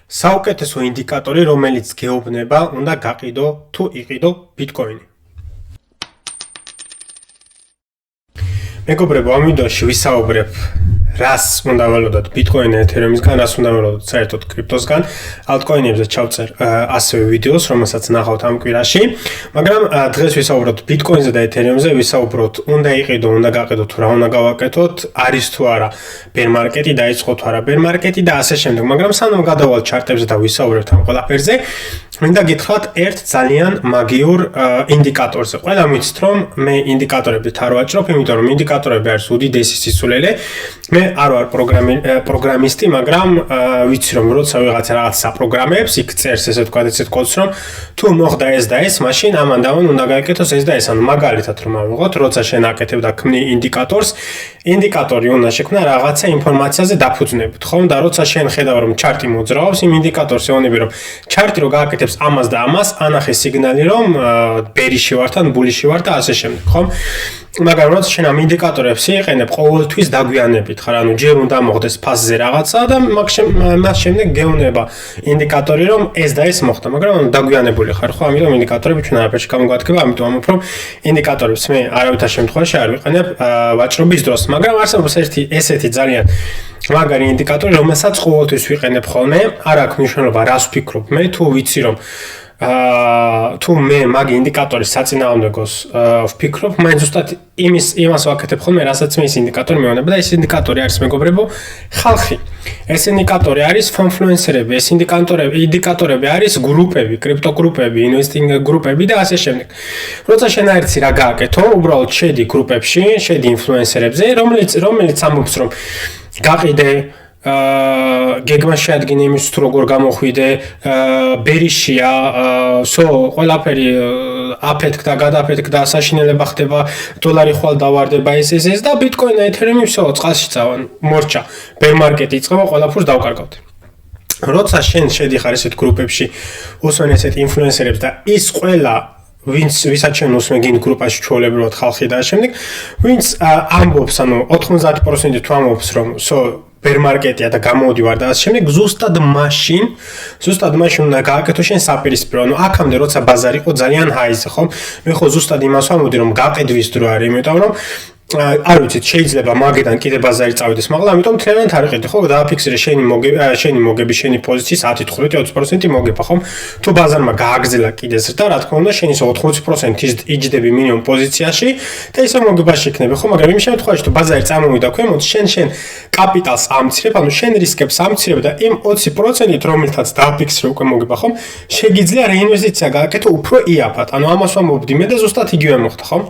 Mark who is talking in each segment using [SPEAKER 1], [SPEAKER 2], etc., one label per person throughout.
[SPEAKER 1] საუკეთესო ინდიკატორი, რომელიც გეუბნება, უნდა გაყიდო თუ იყიდო ბიტკოინი. მეგობრებო, ამ ვიდეოში ვისაუბრებ რას უნდა ველოდოთ ბიტკოინ ეთერეუმისგან, რას უნდა ველოდოთ საერთოდ კრიპტოსგან. ალტკოინებზე ჩავწერ ასევე ვიდეოს, რომელსაც ნახავთ ამ კვირაში. მაგრამ დღეს ვისაუბროთ ბიტკოინზე და ეთერეუმზე, ვისაუბროთ უნდა იყიდო, უნდა გაყიდოთ, რა უნდა გავაკეთოთ, არის თუ არა ბერ მარკეტი, დაიწყო თუ არა ბერ მარკეტი და ასე შემდეგ. მაგრამ სანამ გადავალთ ჩარტებზე და ვისაუბრებთ ამ ყველაფერზე, მინდა გითხრათ ერთ ძალიან მაგიურ ინდიკატორზე. ყველა ვიცით, რომ მე ინდიკატორებით არ ვაჭრობ, იმიტომ რომ ინდიკატორები არის უდიდესი სისულელე. მე არ ვარ პროგრამისტი, მაგრამ ვიცი რომ როცა ვიღაცა რაღაც საპროგრამებს, იქ წერს ესე თქვა ესეთ კოდს, რომ თუ მოხდა ეს და ეს, მაშინ ამან და ამან უნდა გააკეთოს ეს და ეს. ანუ მაგალითად რომ ავიღოთ, როცა შენ აკეთებ და ქმნი ინდიკატორს, ინდიკატორი უნდა შექმნა რაღაცა ინფორმაციაზე დაფუძნებით, ხომ? და როცა შენ ხედავ რომ ჩარტი მოძრაობს, იმ ინდიკატორს ეუბნები რომ ჩარტი რო გააკეთებს ამას და ამას, ანახე სიგნალი რომ ბერიში ვარ თან ბულიში ვარ და ასე შემდეგ, ხომ? მაგრამ როცა შენ ამ ინდიკატორებს იყენებ ყოველთვის დაგვიანებით ხარ, ანუ ჯერ უნდა მოხდეს ფასზე რაღაცა და მას შემდეგ გეუბნება ინდიკატორი რომ ეს და ეს მოხდა, მაგრამ დაგვიანებული ხარ, ხო? ამიტომ ინდიკატორები ჩვენ არაფერში გამოგვადგება, ამიტომ ამბობ რომ ინდიკატორებს მე არავითარ შემთხვევაში არ ვიყენებ ვაჭრობის დროს, მაგრამ არსებობს ესეთი ძალიან მაგარი ინდიკატორი, რომელსაც ყოველთვის ვიყენებ ხოლმე. არ აქვს მნიშვნელობა რას ვფიქრობ მე, თუ ვიცი რომ თუ მე მაგ ინდიკატორის საწინააღმდეგოს ვფიქრობ, მაინც ზუსტად იმას ვაკეთებ ხოლმე, რასაც მე ეს ინდიკატორი მეუბნება და ეს ინდიკატორი არის, მეგობრებო, ხალხი. ეს ინდიკატორი არის ფინფლუენსერები, ეს ინდიკატორები არის გრუპები, კრიპტოგრუპები, ინვესტინგ გრუპები და ასე შემდეგ. როცა შენ აერთი რა გააკეთო, უბრალოდ შედი გრუპებში, შედი ინფლუენსერებზე, რომელიც ამბობს რომ გაყიდე გეგმა შეადგინე იმის თუ როგორ გამოხვიდე, ბერიშია, ყველაფერი აფეთქდა, გადაფეთქდა, საშინელება ხდება, დოლარი ხვალ დავარდება, ეს და ბიტკოინი ეთერეუმი წყალში წავან, მორჩა, ბერ მარკეტი იწყება, ყველაფერს დავკარგავთ. როცა შენ შედიხარ ესეთ გრუპებში, უსმენ ესეთ ინფლუენსერებს და ის ყველა ვისაც შენ უსმენ გინ გრუპაში ჩვეულებრივად ხალხი და შემდეგ, ვინც ამბობს, ანუ 90% თუ ამბობს რომ ბერ მარკეტია და გამოდივარ და ასე შემდეგ, ზუსტად მაშინ უნდა გააკეთო შენ საპირისპირო. ანუ აქამდე როცა ბაზარი იყო ძალიან ჰაიზე, ხო? მე ხო ზუსტად იმას ვამბობდი რომ გაყიდვის დრო არის, იმიტომ რომ არ ვიცით, შეიძლება მაგედან კიდე ბაზარი წავიდეს, მაგრამ ამიტომ თლიანად არ იყიდე, ხო? დააფიქსირე შენი მოგები, შენი პოზიციის 10-15-20% მოგება, ხო? თუ ბაზარმა გააგზელა კიდე ზრდა, რა თქმა უნდა, შენ ისე 80% იჯდები მინიმუმ პოზიციაში და ისე მოგებაში იქნება, ხო? მაგრამ იმ შემთხვევაში თუ ბაზარი წამოვიდა ქვემოთ, შენ კაპიტალს ამცირებ, ანუ შენ რისკებს ამცირებ და იმ 20%-ით, რომელთაც დააფიქსირე უკვე მოგება, ხო? შეგიძლია რეინვესტიცია გააკეთო უფრო იაფად. ანუ ამას ვამბობდი მე და ზუსტად იგივე მოხდა, ხო?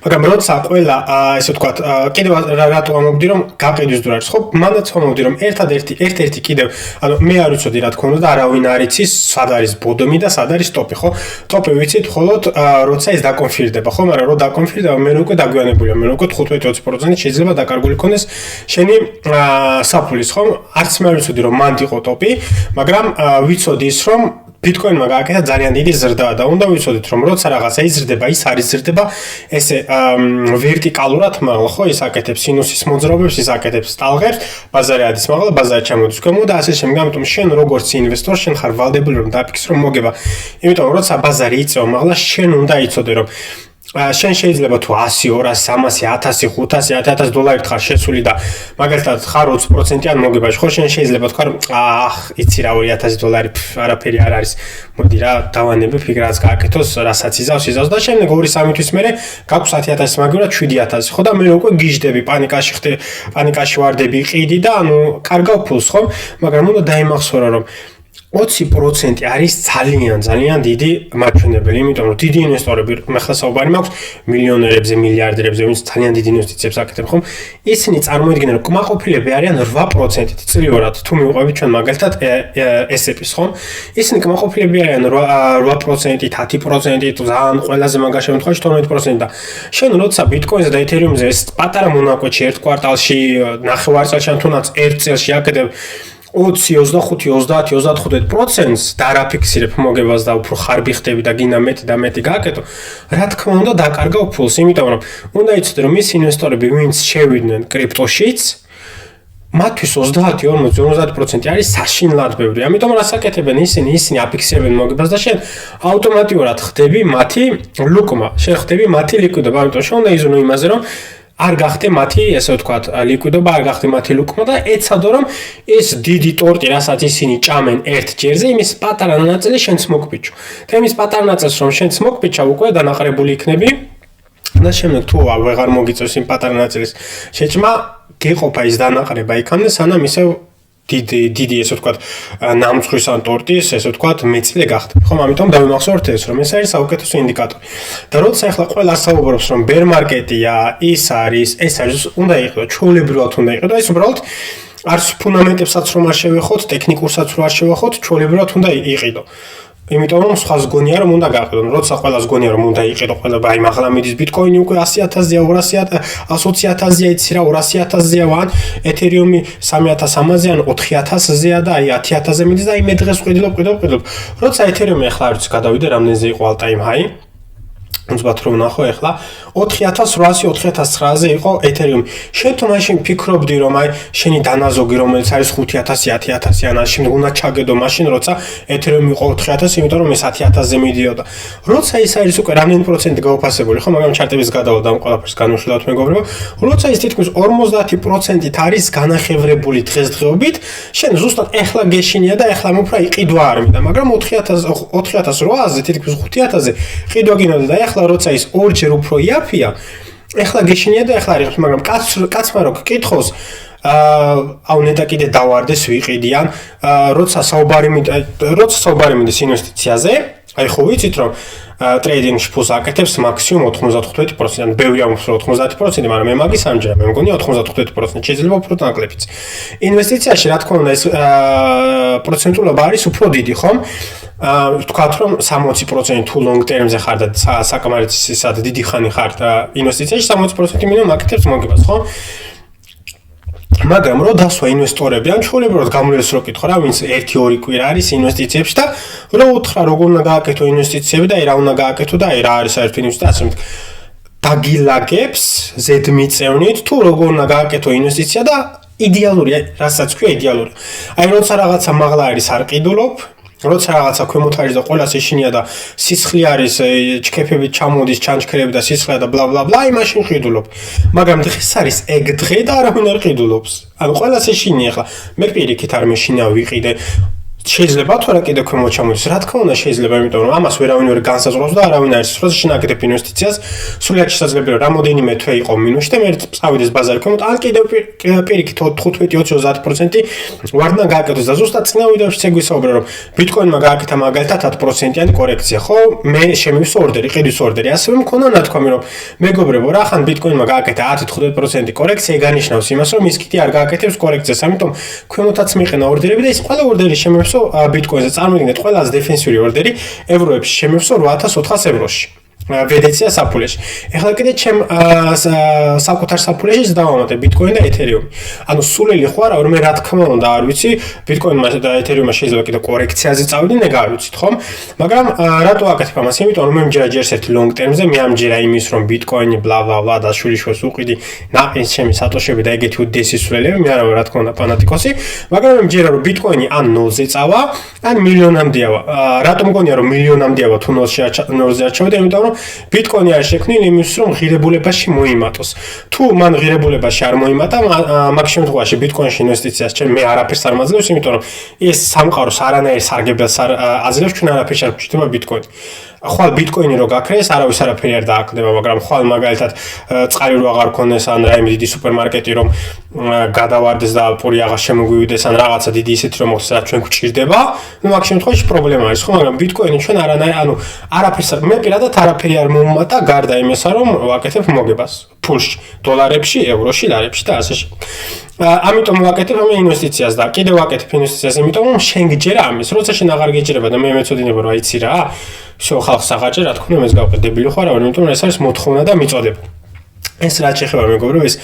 [SPEAKER 1] მაგრამ როცა ყველა ესე ვთქვათ, კიდევ რატო ამბობდი რომ გაყიდვის დრო არის, ხო? მანდაც ვამბობდი რომ ერთ-ერთი კიდევ, ანუ მე არ ვიცოდი რა თქმა უნდა და არავინ არ იცის, სად არის ბოდომი და სად არის ტოპი, ხო? ტოპი ვიცით მხოლოდ როცა ეს დაკონფირდება, ხო? მაგრამ რო დაკონფირდება, მე უკვე დაგვიანებულია, მე უკვე 15-20% შეიძლება დაკარგული ქონდეს შენი საფულის, ხო? არც მე არ ვიცოდი რომ მანდ იყო ტოპი, მაგრამ ვიცოდი ის რომ ბიტკოინმა გააკეთა ძალიან დიდი ზრდა და უნდა ვიცოდეთ რომ როცა რაღაცა იზრდება, ის არის ზრდება ესე ვერტიკალურად მაღლა, ხო? ის აკეთებს სინუსის მოძრაობებს, ის აკეთებს ტალღებს, ბაზარი არის მაღლა, ბაზარი ჩამოდის ქვემოთ და ასე შემდეგ. ამიტომ შენ როგორც ინვესტორ, შენ ხარ ვალდებული რომ დააფიქსრო მოგება. იმიტომ როცა ბაზარი იწევა მაღლა, შენ უნდა იცოდე რომ შენ შეიძლება თუ 100, 200, 300, 1000, 500 დოლარით ხარ შესული და მაგალითად ხარ 20%-იან მოგებაში, ხო? შენ შეიძლება თქვა რომ იცი რა 2000 დოლარი არაფერი არ არის. მოდი რა დავანებებ იქ რაც გააკეთოს, რასაც იზავს და შემდეგ 2-3 თვის მერე გაქვს 10000 მაგივრად 7000, ხო? და მე უკვე გიждდები, პანიკაში ვარდები, ყიდი და ანუ კარგავ ფულს, ხო? მაგრამ უნდა დაიმახსოვრა რომ 20% არის ძალიან დიდი მაჩვენებელი, იმიტომ რომ დიდი ინვესტორები, მე ხლა საუბარი მაქვს მილიონერებზე, მილიარდერებზე, ვინც ძალიან დიდი ინვესტიციებს აკეთებ, ხომ? ისინი წარმოიდგინენ, რომ კმაყოფილები არიან 8%-ით წლიურად, თუ მივყვებით ჩვენ მაგალითად S&P-ს, ხომ? ისინი კმაყოფილები არიან 8%-ით, 10%-ით, ძალიან ყველაზე მაგარ შემთხვევაში 12% და შენ როცა ბიტკოინზე და ეთერეუმზე ეს პატარა მონაკვეთში ერთ კვარტალში, ნახევარწელში, თუნდაც ერთ წელში აკეთებ 20, 25, 30, 35%-ს და არაფიქსირებ მოგებას და უფრო ხარბი ხდები და გინდა მეტი და მეტი გააკეთო, რა თქმა უნდა დაკარგავ ფულს, იმიტომ რომ უნდა იცოდე რომ ის ინვესტორები, ვინც შევიდნენ კრიპტოშიც, მათთვის 30-40% არის საშინლად ბევრი. ამიტომ რას აკეთებენ ისინი აფიქსირებენ მოგებას და შენ ავტომატურად ხდები მათი ლუკმა. შენ ხდები მათი ლიკვიდობა. ამიტომ შენ უნდა იზრუნო იმაზე, რომ არ გახდე მათი, ესე ვთქვათ, ლიკვიდობა, არ გახდე მათი ლუკმა და ეცადო, რომ ეს დიდი ტორტი, რასაც ისინი ჭამენ ერთ ჯერზე, იმის პატარა ნაწილი შენც მოგბიჭო. და იმის პატარა ნაწილს რომ შენც მოგბიჭა, უკვე დანაყრებული იქნები. და შემდეგ თუ ვეღარ მოგიწევს იმ პატარა ნაწილის შეჭმა, გეყოფა ის დანაყრება იქამდე, სანამ ისევ დიდი ესე ვთქვათ, ნამცხვრის ან ტორტის, ესე ვთქვათ, მეწილე გახდება. ხომ, ამიტომ დავიმახსოვრთ ეს, რომ ეს არის საუკეთესო ინდიკატორი. და როცა ახლა ყველა საუბრობს, რომ bear market-ია, ეს არის, უნდა იყიდო, ჩვეულებრივად უნდა იყიდო, ეს უბრალოდ არც ფუნდამენტებსაც რომ არ შევეხოთ, ტექნიკურსაც რომ არ შევეხოთ, ჩვეულებრივად უნდა იყიდო. იმიტომ რომ სხვა ზგონია რომ უნდა გაყიდონ. როცა ყველა ზგონია რომ უნდა იყიდო, ყველა აი მაღლა მიდის ბიტკოინი უკვე 100,000-ია, 220,000-ია, იცი რა 200,000-ია ვან, ეთერიუმი 3,300-ზე ან 4,000-ზეა და აი 10,000-ზე მიდის და აი მე დღეს ვყიდლობ. როცა ეთერიუმი ახლა არის გადავიდე, რამდენზე იყო all time high? უცბად რომ ნახო ახლა 4,800, 4,900-ზე იყო ეთერიუმი. შენ თუ მაშინ ფიქრობდი რომ აი შენი დანაზოგი რომელიც არის 5,000, 10,000 ან შემდეგ უნდა ჩაგედო მაშინ როცა ეთერიუმი იყო 4,000, იმიტომ რომ ეს 10,000-ზე მიდიოდა. როცა ის არის უკვე რამდენი პროცენტი გაუფასებული, ხო, მაგრამ ჩარტების გადავდა ამ ყველაფერს განვიხილავთ მეგობრებო. როცა ის თითქმის 50%-ით არის განახევრებული დღესდღეობით, შენ ზუსტად ახლა გეშინია და ახლა უფრო იყიდვა არ მინდა, მაგრამ 4,800-ზე თითქმის 5,000-ზე ყიდვა გინდა და ახლა როცა ის ორჯერ უფრო იაფია, ახლა გეშინია და ახლა არის, მაგრამ კაცმა რო გკითხოს, აუ ნეტა კიდე დავარდეს ვიყიდიან, როცა საუბარი მიდის ინვესტიციაზე, აი ხო ვიცით რომ ტრეიდინგში ფულს აკეთებს მაქსიმუმ 95%, ან ბევრი ამბობს რომ 90%, მაგრამ მე მაგის ამჯერად მე მგონია 95% შეიძლება უფრო ნაკლებიც. ინვესტიციაში რა თქმა უნდა ეს პროცენტულობა არის უფრო დიდი, ხომ? ვთქვათ რომ 60% თუ long term-ზე ხარ და საკამარიცისად დიდი ხანი ხარ და ინვესტიციაში 60% მინიმუმ აკეთებს მოგებას, ხო? მაგრამ რო დასვა ინვესტორები, ან ჩვეულებრივად გამოიეს რო კითხო რა, ვინც 1-2 კვირა არის ინვესტიციებში და რო უთხრა როგორ უნდა გააკეთო ინვესტიციები და აი რა უნდა გააკეთო და აი რა არის საერთო ინვესტიცია, დაგილაგებს ზედმიწევნით თუ როგორ უნდა გააკეთო ინვესტიცია და იდეალურია, რასაც ქვია იდეალური. აი როცა რაღაცა მაღლა არის არ ყიდულობ, როცა რაღაცა ქვემოთ არის და ყველას ეშინია და სისხლი არის, ჩქეფებით ჩამოდის, ჩანჩქერები და სისხლია და ბლა ბლა ბლა, აი მაშინ ყიდულობ. მაგრამ დღეს არის ეგ დღე და არავინ არ ყიდულობს. ანუ ყველას ეშინია ახლა. მე პირიქით არ მეშინა ვიყიდე. შეიძლება თუ რა კიდე ქვემოთ ჩამოდის, რა თქმა უნდა შეიძლება, იმიტომ რომ ამას ვერავინ ვერ განსაზღვრავს და არავინ არის, როცა შინაგდებ ინვესტიციას, სულიად შესაძლებელია რამოდენიმე თვე იყო მინუსში და მე წავიდეს ბაზარი ქვემოთ, ან კიდევ პირიქით 15-20% ვარდნა გააკეთოს და ზუსტად წინა ვიდეოში შეგვისაუბრე რომ ბიტკოინმა გააკეთა მაგალითად 10%-იანი კორექცია, ხო? მე შემივსო ორდერი, ყიდვის ორდერი, ასევე მქონდა ნათქვამი რომ მეგობრებო, რა ხან ბიტკოინმა გააკეთა 10-15% კორექცია, განნიშნავს იმას რომ ის კიდე არ გააკეთებს კორექციას, ამიტომ ქვემოთაც მიყენა ორდერები და ის ყველა ორდერი შემივსო ბიტკოინზე. წარმოგიდგენთ ყველაზე დეფენსიური ორდერი ევროებში შემივსო 8,400 ევროში. ვედეცია საფულეში. ეხლა კიდე ჩემ საკუთარ საფულეში დავამატე ბიტკოინი და ეთერიუმი. ანუ სულელი ხო არა, მე რა თქმა უნდა არ ვიცი, ბიტკოინმა და ეთერიუმმა შეიძლება კიდე კორექციაზე წავიდნენ, ეგ არ ვიცით, ხომ? მაგრამ რატო აკეთებ ამას? იმიტომ რომ მე მჯერა ჯერ ერთი long term-ზე, მე ამჯერა იმის რომ ბიტკოინი ბლა ბლა ბლა და შვილიშვილს უყიდი, ნაყინს ჩემი სატოშები და ეგეთი უდესი სულელები, მე არა რა თქმა უნდა ფანატიკოსი, მაგრამ მე მჯერა რომ ბიტკოინი ან 0-ზე წავა, ან მილიონამდეავა. რატომ მგონია რომ მილიონამდეავა თუ 0-ზე არ ჩავიდა, იმიტომ რომ ბიტკოინი არის შექმნილი იმის რომ ღირებულებაში მოიმატოს. თუ მან ღირებულებაში არ მოიმატა, მაგ შემთხვევაში ბიტკოინში ინვესტიციას მე არაფერს არ მაძლევს, იმიტომ რომ ეს სამყაროს არანაირ სარგებელს არ აძლევს, ჩვენ არაფერს არ გვჭირდება ბიტკოინი. ხვალ ბიტკოინი რო გაქრეს, არავის არაფერი არ დააკლდება, მაგრამ ხვალ მაგალითად წყალი რო აღარ ქონდეს ან რაიმე დიდი სუპერმარკეტი რომ გადავარდეს და პური აღარ შემოგვივიდეს ან რაღაცა დიდი ისეთი რომ მოხდეს, რაც ჩვენ გვჭირდება, ნუ მაგ შემთხვევაში პრობლემა არის, ხო, მაგრამ ბიტკოინი ჩვენ არაფერს მე პირადად არაფერი არ მომმატა გარდა იმისა, რომ ვაკეთებ მოგებას ფულში, დოლარებში, ევროში, ლარებში და ასე შემდეგ. ამიტომ ვაკეთებ ამ ინვესტიციას და კიდევ ვაკეთებ ინვესტიციას, იმიტომ რომ შენ გიჯერა ამის, როცა შენ აღარ გიჯერება და მე მეწოდინება რომ აიცი რა, შო ხალხს აღაჭერ, რა თქმა უნდა, მეც გავყიდე დებილი ხო არა, იმიტომ რომ ეს არის მოთხოვნა და მიწოდება. ეს რაც შეხება მეგობრებო, ეს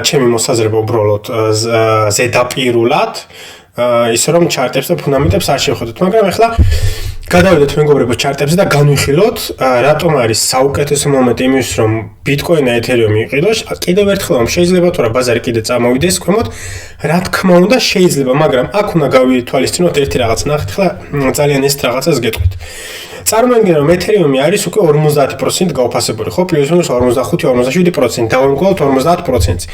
[SPEAKER 1] ჩემი მოსაზრება უბრალოდ ზედაპირულად, ის რომ ჩარტებს და ფუნდამენტებს არ შევხედოთ, მაგრამ ახლა გადავიდეთ მეგობრებო ჩარტებზე და განვიხილოთ რატომ არის საუკეთესო მომენტი იმის რომ Bitcoin და Ethereum იყიდოს. კიდევ ერთხელ შეიძლება თუ რა ბაზარი კიდე წამოვიდეს ქვემოთ, რა თქმა უნდა შეიძლება, მაგრამ აქ უნდა გავითვალისწინოთ ერთი რაღაც. ნახეთ ხლა ძალიან ეს რაღაცას გეტყვით. წარმოიდგინე რომ Ethereum არის უკვე 50% გაუფასებული, ხო? პლუს-მინუს 45-47%, დავამკვიდროთ 50%.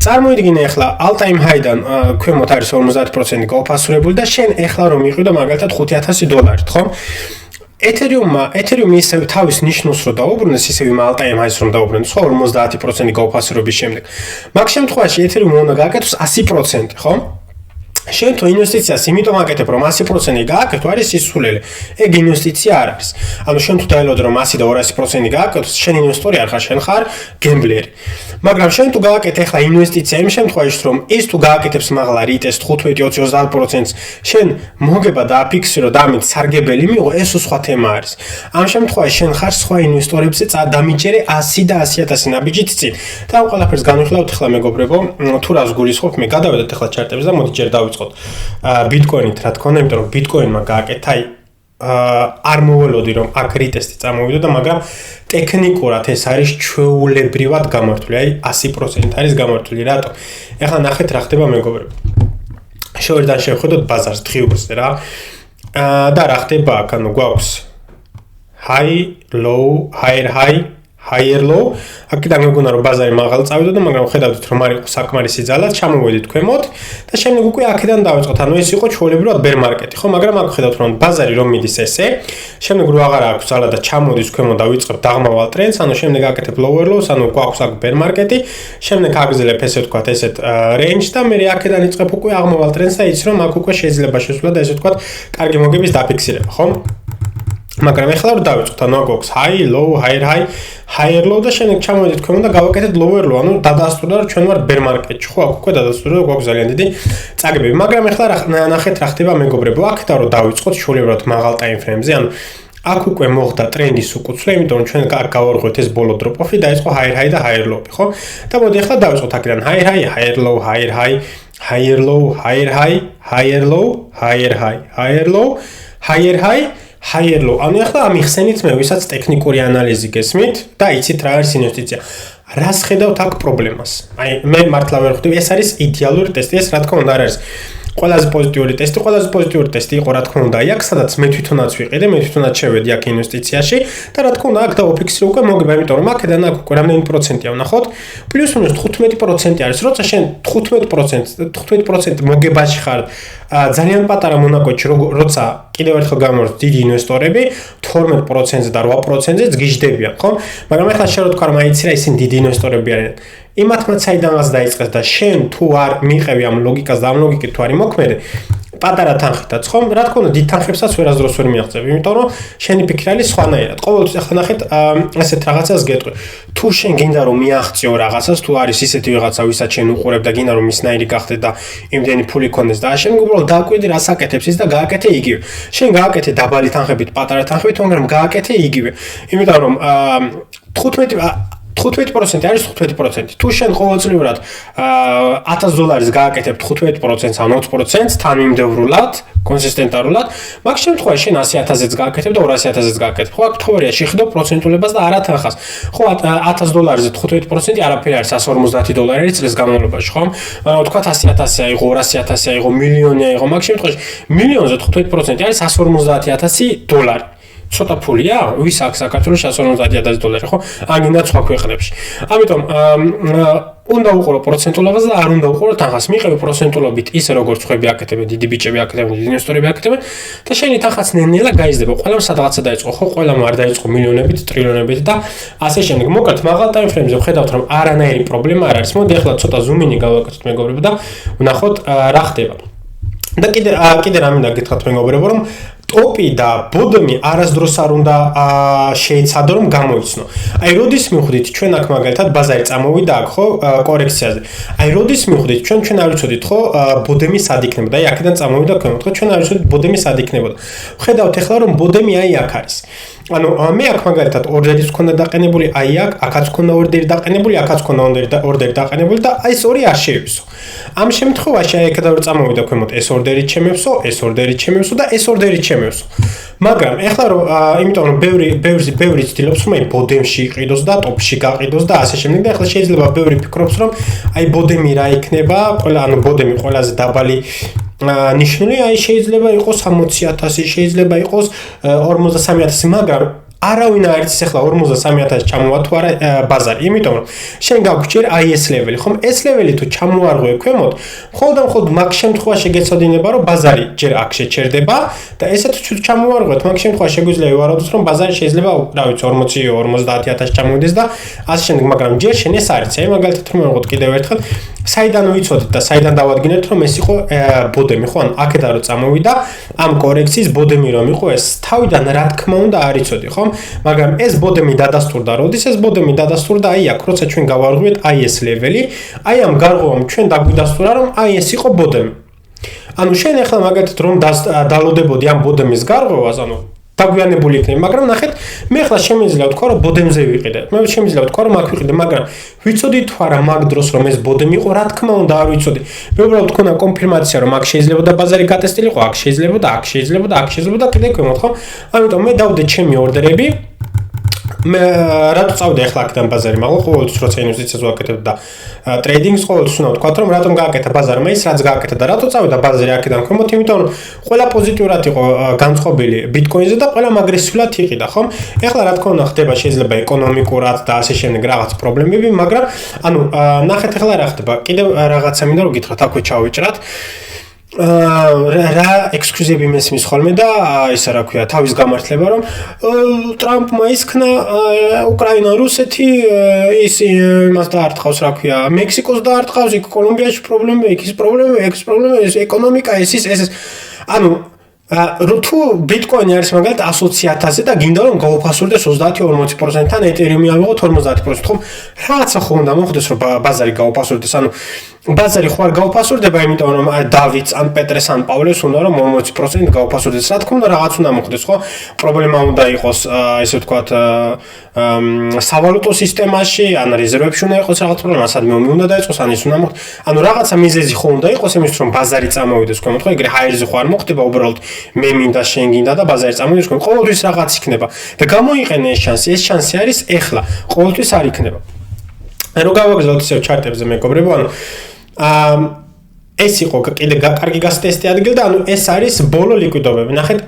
[SPEAKER 1] წარმოიდგინე ახლა all-time high-დან ქვემოთ არის 50% გაუფასებული და შენ ახლა რომ იყიდო მაგალითად $5,000, ხო? Ethereum ისევ თავის ნიშნულს რო დაუბრუნდეს, ისევ იმ all-time high-ს რომ დაუბრუნდეს, ხო? 50% გაუფასებების შემდეგ. მაგ შემთხვევაში Ethereum უნდა გააკეთოს 100%, ხო? შენ თუ ინვესტიციას იმიტომ აკეთებ რომ 100% გააკეთო არის სისულელე. ეგ ინვესტიცია არ არის. ანუ შენ თუ დაელოდე რომ 100 და 200% გააკეთოს, შენ ინვესტორი არ ხარ, შენ ხარ გემბლერი. მაგრამ შენ თუ გააკეთე ახლა ინვესტიცია იმ შემთხვევაში რომ ის თუ გააკეთებს მაღლა რიტეს 15-20-30%-ს, შენ მოგება დააფიქსირო და ამით სარგებელი მიიღო, ეს სხვა თემა არის. ამ შემთხვევაში შენ ხარ სხვა ინვესტორებზე დამიჯერე 100 და 100,000 ნაბიჯით წინ. და ამ ყველაფერს განვიხილავთ ახლა მეგობრებო, თუ რას გულისხმობ, მე გადავედეთ ახლა ჩარტებზე და მოდი ჯერ დავიწყოთ Bitcoin-ით რა თქმა უნდა, იმიტომ რომ Bitcoin-მა გააკეთა არ მოველოდი რომ აქ რიტესტი წამოვიდო და მაგრამ ტექნიკურად ეს არის ჩვეულებრივად გამართული, აი 100% არის გამართული. რატო? ეხლა ნახეთ რა ხდება მეგობრებო. შევერდან შევხედოთ ბაზარს დღიურზე რა. და რა ხდება აქ, ანუ გვაქვს high, low, higher high, higher low. აქედან მეგონა რომ ბაზარი მაღალი წავიდა და მაგრამ ხედავთ რომ არ იყო საკმარისი ძალა, ჩამოვედით ქვემოთ და შემდეგ უკვე აქედან დავიწყოთ. ანუ ეს იყო ჩვეულებრივად bear market-ი, ხო? მაგრამ აქ ხედავთ რომ ბაზარი რომ მიდის ესე, შემდეგ რო აღარ აქვს ძალა და ჩამოდის ქვემოთ და ვიწყებ დაღმავალ ტრენდს, ანუ შემდეგ აკეთებ lower lows, ანუ გვაქვს აქ bear market-ი, შემდეგ აგზელებ ესე ვთქვათ, ესეთ range და მე აქედან იწყებ უკვე აღმავალ ტრენდს და იცი რომ აქ უკვე შეიძლება შესვლა და ესე ვთქვათ, კარგი მოგების დაფიქსირება, ხო? მაგრამ ახლა რომ დავიწყოთ, ანუ გვაქვს high, low, higher high, higher low და შემდეგ ჩამოვედით ქვემოთ და გავაკეთეთ lower low, ანუ დადასტურდა რომ ჩვენ ვართ bear market-ში, ხო? აქ უკვე დადასტურდა და გვაქვს ძალიან დიდი წაგებები. მაგრამ ახლა ნახეთ რა ხდება მეგობრებო, აქ რომ დავიწყოთ შულებრივად მაღალ time frame-ზე, ანუ აქ უკვე მოხდა ტრენდის უკუცვლე, იმიტომ რომ ჩვენ გავარღვევთ ეს ბოლო drop-off-ი და იყო higher high და higher low, ხო? და მოდი ახლა დავიწყოთ აქედან higher high, higher low, higher high, higher low, higher high, higher low, higher high, higher low, higher high higher low. ანუ ახლა ამიხსენით მე, ვისაც ტექნიკური ანალიზი გესმით და იცით რა არის ინვესტიცია. რას ხედავთ აქ პრობლემას? აი მე მართლა ვერ ხვდები, ეს არის идеალური ტესტი, ეს რა თქმა უნდა არ არის ყველაზე პოზიტიური ტესტი იყო რა თქმა უნდა აი აქ სადაც მე თვითონაც ვიყიდე, მე თვითონაც შევედი აქ ინვესტიციაში და რა თქმა უნდა აქ დავაფიქსირო უკვე მოგება, იმიტომ რომ აქედან აქ უკვე რამდენი პროცენტია ვნახოთ, პლუს-მინუს 15% არის, როცა შენ 15% მოგებაში ხარ ძალიან პატარა მონაკვეთში, როცა კიდევ ერთხელ გამორთ დიდი ინვესტორები 12%-ზე და 8%-ზე გიждდებიან, ხო? მაგრამ ახლა შენ რო თქვა რომ აიცი რა ისინი დიდი ინვესტორები არიან. იმათმაც საიდანაც დაიწყეს და შენ თუ არ მიიღები ამ ლოგიკას და ამ ლოგიკით თუ არ იმოქმედე, პატარა თანხითაც, ხო? რა თქმა უნდა, დიდ თანხებსაც ვერასდროს ვერ მიაღწევ, იმიტომ რომ შენი ფიქრი არის სხვანაირად. ყოველთვის ახლა ნახეთ, ასეთ რაღაცას გეტყვი. თუ შენ გინდა რომ მიაღწიო რაღაცას, თუ არის ისეთი ვიღაცა, ვისაც შენ უყურებ და გინდა რომ მისნაირი გახდე და იმდენი ფული ქონდეს და შენ უბრალოდ დააკვირდი რას აკეთებს ის და გააკეთე იგივე. შენ გააკეთე დაბალი თანხებით, პატარა თანხებით, მაგრამ გააკეთე იგივე. იმიტომ რომ 15% არის 15%. თუ შენ ყოველწლიურად $1,000 გააკეთებ 15%-ს ან 20%-ს თანმიმდევრულად, კონსისტენტარულად, მაგ შემთხვევაში შენ 100,000-ს გააკეთებ და 200,000-ს გააკეთებ. ხო, აქ თეორია შეხედო პროცენტულებას და არა თანხას. ხო, $1,000-ზე 15% არაფერი არის, $150 არის წლის განმავლობაში, ხო? ვთქვათ 100,000 აიღო, 200,000 აიღო, მილიონი აიღო, მაგ შემთხვევაში მილიონზე 15% არის $150,000. ცოტა ფულია, ვის აქვს საქართველოს $150,000, ხო? აგინდა სხვა ქვეყნებში. ამიტომ უნდა უყურო პროცენტულობას და არ უნდა უყურო თანხას. მიიღები პროცენტულობით ისე როგორც ხვები აკეთებენ, დიდი ბიჭები აკეთებენ, დიდი ინვესტორები აკეთებენ და შენი თანხაც ნელ-ნელა გაიზრდება. ყველამ სადღაცა დაიწყო, ხო? ყველამ არ დაიწყო მილიონებით, ტრილიონებით და ასე შემდეგ. მოკლედ, მაღალ time frame-ზე ვხედავთ, რომ არანაირი პრობლემა არ არის. მოდი ახლა ცოტა ზუმინი გავაკეთოთ მეგობრებო და ვნახოთ რა ხდება. და კიდე რა მინდა გითხრათ მეგობრებო, რომ ტოპი და ბოდომი არასდროს არ უნდა შეიცადო რომ გამოიცნო. აი როდის მივხვდით ჩვენ აქ მაგალითად ბაზარი წამოვიდა აქ ხო კორექციაზე. აი როდის მივხვდით ჩვენ არ ვიცოდით ხო ბოდემი სად იქნებოდა. აი აქედან წამოვიდა ქვემოთ ხო ჩვენ არ ვიცოდით ბოდემი სად იქნებოდა. ვხედავთ ახლა რომ ბოდემი აი აქ არის. ანუ მე აქ მაგალითად ორდერის მქონდა დაყენებული, აი აქაც მქონდა ორდერი დაყენებული, აქაც მქონდა ორდერი დაყენებული და აი ეს ორი არ შეივსო. ამ შემთხვევაში აი აქ და წამოვიდა ქვემოთ ეს ორდერი ჩემევსო, ეს ორდერი ჩემევსო და ეს ორდერი ჩემევსო. მაგრამ ეხლა რომ იმიტომ რომ ბევრი ცდილობს რომ აი ბოდემში იყიდოს და ტოპში გაყიდოს და ასე შემდეგ და ეხლა შეიძლება ბევრი ფიქრობს რომ აი ბოდემი რა იქნება, ანუ ბოდემი ყველაზე დაბალი ნიშნული აი შეიძლება იყოს 60,000, შეიძლება იყოს 53,000, მაგრამ არავინ არ იცის ახლა 53,000 ჩამოვა თუ არა ბაზარი, იმიტომ რომ შენ გაგვჭირ აი ეს ლეველი, ხომ? ეს ლეველი თუ ჩამოარღვე ქვემოთ, მხოლოდ მაგ შემთხვევაში გეცოდინება რომ ბაზარი ჯერ აქ შეჩერდება და ესეთ თუ ჩამოარღვეთ, მაგ შემთხვევაში შეგვიძლია ვარაუდოთ რომ ბაზარი შეიძლება, რა ვიცი, 40-50,000 ჩამოვიდეს და ასე შემდეგ, მაგრამ ჯერ შენ ეს არ იცი. აი მაგალითად რომ ვიღოთ კიდევ ერთხელ საიდან ვიცოდით და საიდან დავადგინეთ რომ ეს იყო ბოდემი, ხო? ანუ აქედან რომ წამოვიდა ამ კორექციის ბოდემი რომ იყო ეს თავიდან რა თქმა უნდა არ იცოდი, ხო? მაგრამ ეს ბოდემი დადასტურდა, როდის ეს ბოდემი დადასტურდა აი აქ, როცა ჩვენ გავარღვიეთ აი ეს ლეველი, აი ამ გარღვევამ ჩვენ დაგვიდასტურა რომ აი ეს იყო ბოდემი. ანუ შენ ახლა მაგალითად რომ დალოდებოდი ამ ბოდემის გარღვევას, ანუ დაგვიანებული იქნება, მაგრამ ნახეთ, მე ახლა შემიძლია ვთქვა, რომ ბოდემზე ვიყიდე. მე შემიძლია ვთქვა, რომ აქ ვიყიდე, მაგრამ ვიცოდი თუ არა მაგ დროს რომ ეს ბოდემი იყო, რა თქმა უნდა არ ვიცოდი. მე უბრალოდ მქონდა კონფირმაცია, რომ აქ შეიძლება და ბაზარი გატესტილიყო, აქ შეიძლება და აქ შეიძლება და აქ შეიძლება და კიდე ქვემოთ, ხო? ამიტომ მე დავდე ჩემი ორდერები. მე რატო წავდი ახლა აქედან ბაზარი, მაგრამ ყოველთვის როცა ინვესტიციას ვაკეთებ და ტრეიდინგს ყოველთვის უნდა ვთქვა, რომ რატომ გააკეთა ბაზარმა ის, რაც გააკეთა და რატო წავიდა ბაზარი აქედან ქვემოთ, იმიტომ რომ ყველა პოზიტიურად იყო განწყობილი ბიტკოინზე და ყველა აგრესიულად იყიდა, ხომ? ეხლა რა თქმა უნდა ხდება შეიძლება ეკონომიკურად და ასე შემდეგ რაღაც პრობლემები, მაგრამ ანუ ნახეთ ეხლა რა ხდება, კიდევ რაღაცა მინდა რომ გითხრათ, აქვე ჩავიჭრათ. რა ექსკლუზივი მესმის ხოლმე და ისა რა ქვია თავის გამართლება რომ ტრამპმა ისქნა უკრაინა რუსეთი ის იმას დაარტყავს რა ქვია მექსიკოს დაარტყავს იქ კოლუმბიაში პრობლემა იქ ის პრობლემა ეს პრობლემა ეს ეკონომიკა ეს ანუ თუ ბიტკოინი არის მაგალითად 120,000 და გინდა რომ გაუფასურდეს 30-40%-თან ეთერიუმი ავიღოთ 50%, ხომ? რაღაცა ხო უნდა მოხდეს რომ ბაზარი გაუფასურდეს, ანუ ბაზარი ხო არ გაუფასურდება, იმიტომ რომ დავიდს ან პეტრეს ან პავლეს უნდა რომ 40% გაუფასურდეს. რა თქმა უნდა რაღაც უნდა მოხდეს, ხო? პრობლემა უნდა იყოს ესე ვთქვათ სავალუტო სისტემაში, ან რეზერვებში უნდა იყოს რაღაც პრობლემა, სადმე უნდა დაიწყოს, ან ის უნდა მოხდეს. ანუ რაღაცა მიზეზი ხო უნდა იყოს იმისთვის რომ ბაზარი წამოვიდეს ქვემოთ, ხო? ეგრე ჰაერზე ხო არ მოხდება უბრალოდ მე მინდა შენ გინდა და ბაზარი წამოვიდეს ქვემოთ. ყოველთვის რაღაც იქნება და გამოიყენე ეს შანსი. ეს შანსი არის ეხლა. ყოველთვის არ იქნება. რო გავაგზავნოთ ისევ ჩარტებზე მეგობრებო, ანუ ეს იყო კიდე კარგი გასტესტი ადგილი და ანუ ეს არის ბოლო ლიკვიდობები. ნახეთ,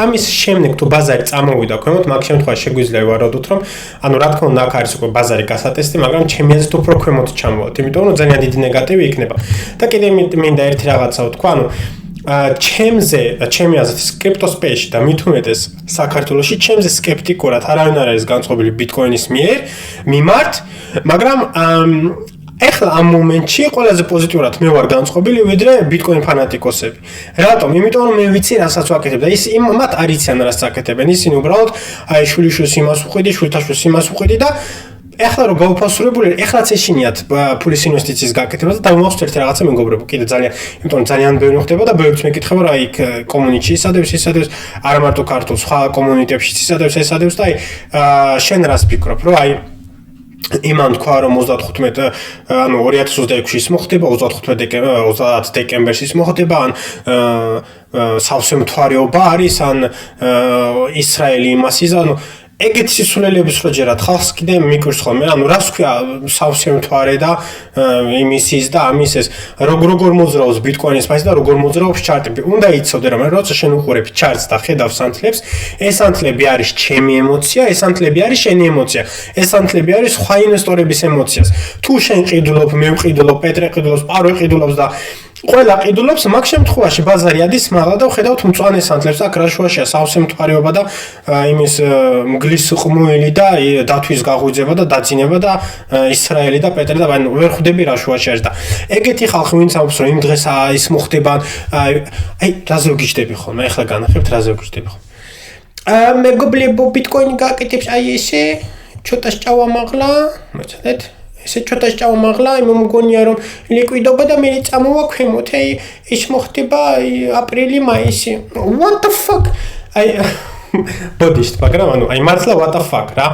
[SPEAKER 1] ამის შემდეგ თუ ბაზარი წამოვიდა ქვემოთ, მაგ შემთხვევაში შეგვიძლია ვარაუდოთ, რომ ანუ რა თქმა უნდა აქ არის უკვე ბაზარი გასატესტი, მაგრამ ჩემი აზრით უფრო ქვემოთ ჩამოვალთ, იმიტომ რომ ძალიან დიდი ნეგატივი იქნება. და კიდე მინდა ერთი რაღაცა ვთქვა, ანუ ჩემი აზრით კრიპტოსპეისში და მით უმეტეს საქართველოში ჩემზე სკეპტიკურად არავინ არ არის განწყობილი ბიტკოინის მიმართ, მაგრამ ეხლა ამ მომენტში ყველაზე პოზიტიურად მე ვარ განწყობილი ვიდრე ბიტკოინ ფანატიკოსები. რატომ? იმიტომ რომ მე ვიცი რასაც ვაკეთებ და ის მათ არ იციან რასაც აკეთებენ. ისინი უბრალოდ აი შვილიშვილს იმას უყვიდი, შვილთაშვილს იმას უყვიდი და ეხლა რომ გაუფასურებული, ეხლაც ეშინიათ ფულის ინვესტიციის გაკეთება და დავმოვხსნით ერთი რაღაცა მეგობრებო, კიდე იმიტომ რომ ძალიან ბევრი ხდება და ბევრიც მეკითხება რა იქ კომუნიტში ისადებს, არა მარტო ქართულ, სხვა კომუნიტებში ისადებს და აი შენ რას ფიქრობ, რომ აი იმან თქვა რომ 35 ანუ 2026-ში ის მოხდება, 30 დეკემბერში ის მოხდება, ან სავსე მთვარეობა არის, ან ისრაელი იმას იზანო ეგეთი სისულელების რო ჯერათ ხალხს კიდე მიკვირს ხოლმე, ანუ რას ქვია სავსე მთვარე და იმისის და ამის ეს როგორ მოძრაობს ბიტკოინის პრაისი და როგორ მოძრაობს ჩარტები. უნდა იცოდე რომ როცა შენ უყურებ ჩარტს და ხედავ სანთლებს, ეს სანთლები არის ჩემი ემოცია, ეს სანთლები არის შენი ემოცია. ეს სანთლები არის სხვა ინვესტორების ემოციას. თუ შენ ყიდულობ, მე ვყიდულობ, პეტრე ყიდულობს, პარო ყიდულობს და ყველა ყიდულობს, მაგ შემთხვევაში ბაზარი ადის მაღლა და ხედავთ მწვანე სანთლებს, აქ რა შუაშია სავსე მთვარეობა და იმის მგლის ყმუილი და დათვის გაღვიძება და დაძინება და ისრაელი და პეტრე და ვერ ხვდები რა შუაში არის და ეგეთი ხალხი ვინც ამბობს რომ იმ დღეს ის მოხდება, აი რაზე ვგიჟდები ხოლმე, ახლა განახებთ რაზე ვგიჟდები ხოლმე. მეგობრებო ბიტკოინი გააკეთებს აი ესე, ცოტა სჭავა მაღლა, მოიცადეთ ესე ცოტა სჭავა მაღლა, იმ მგონია რომ ლიკვიდობა და მე წამოვა ქვემოთ, აი ის მოხდება აპრილი, მაისი. What the fuck? აი ბოდიშთ, მაგრამ ანუ აი მართლა what the fuck რა.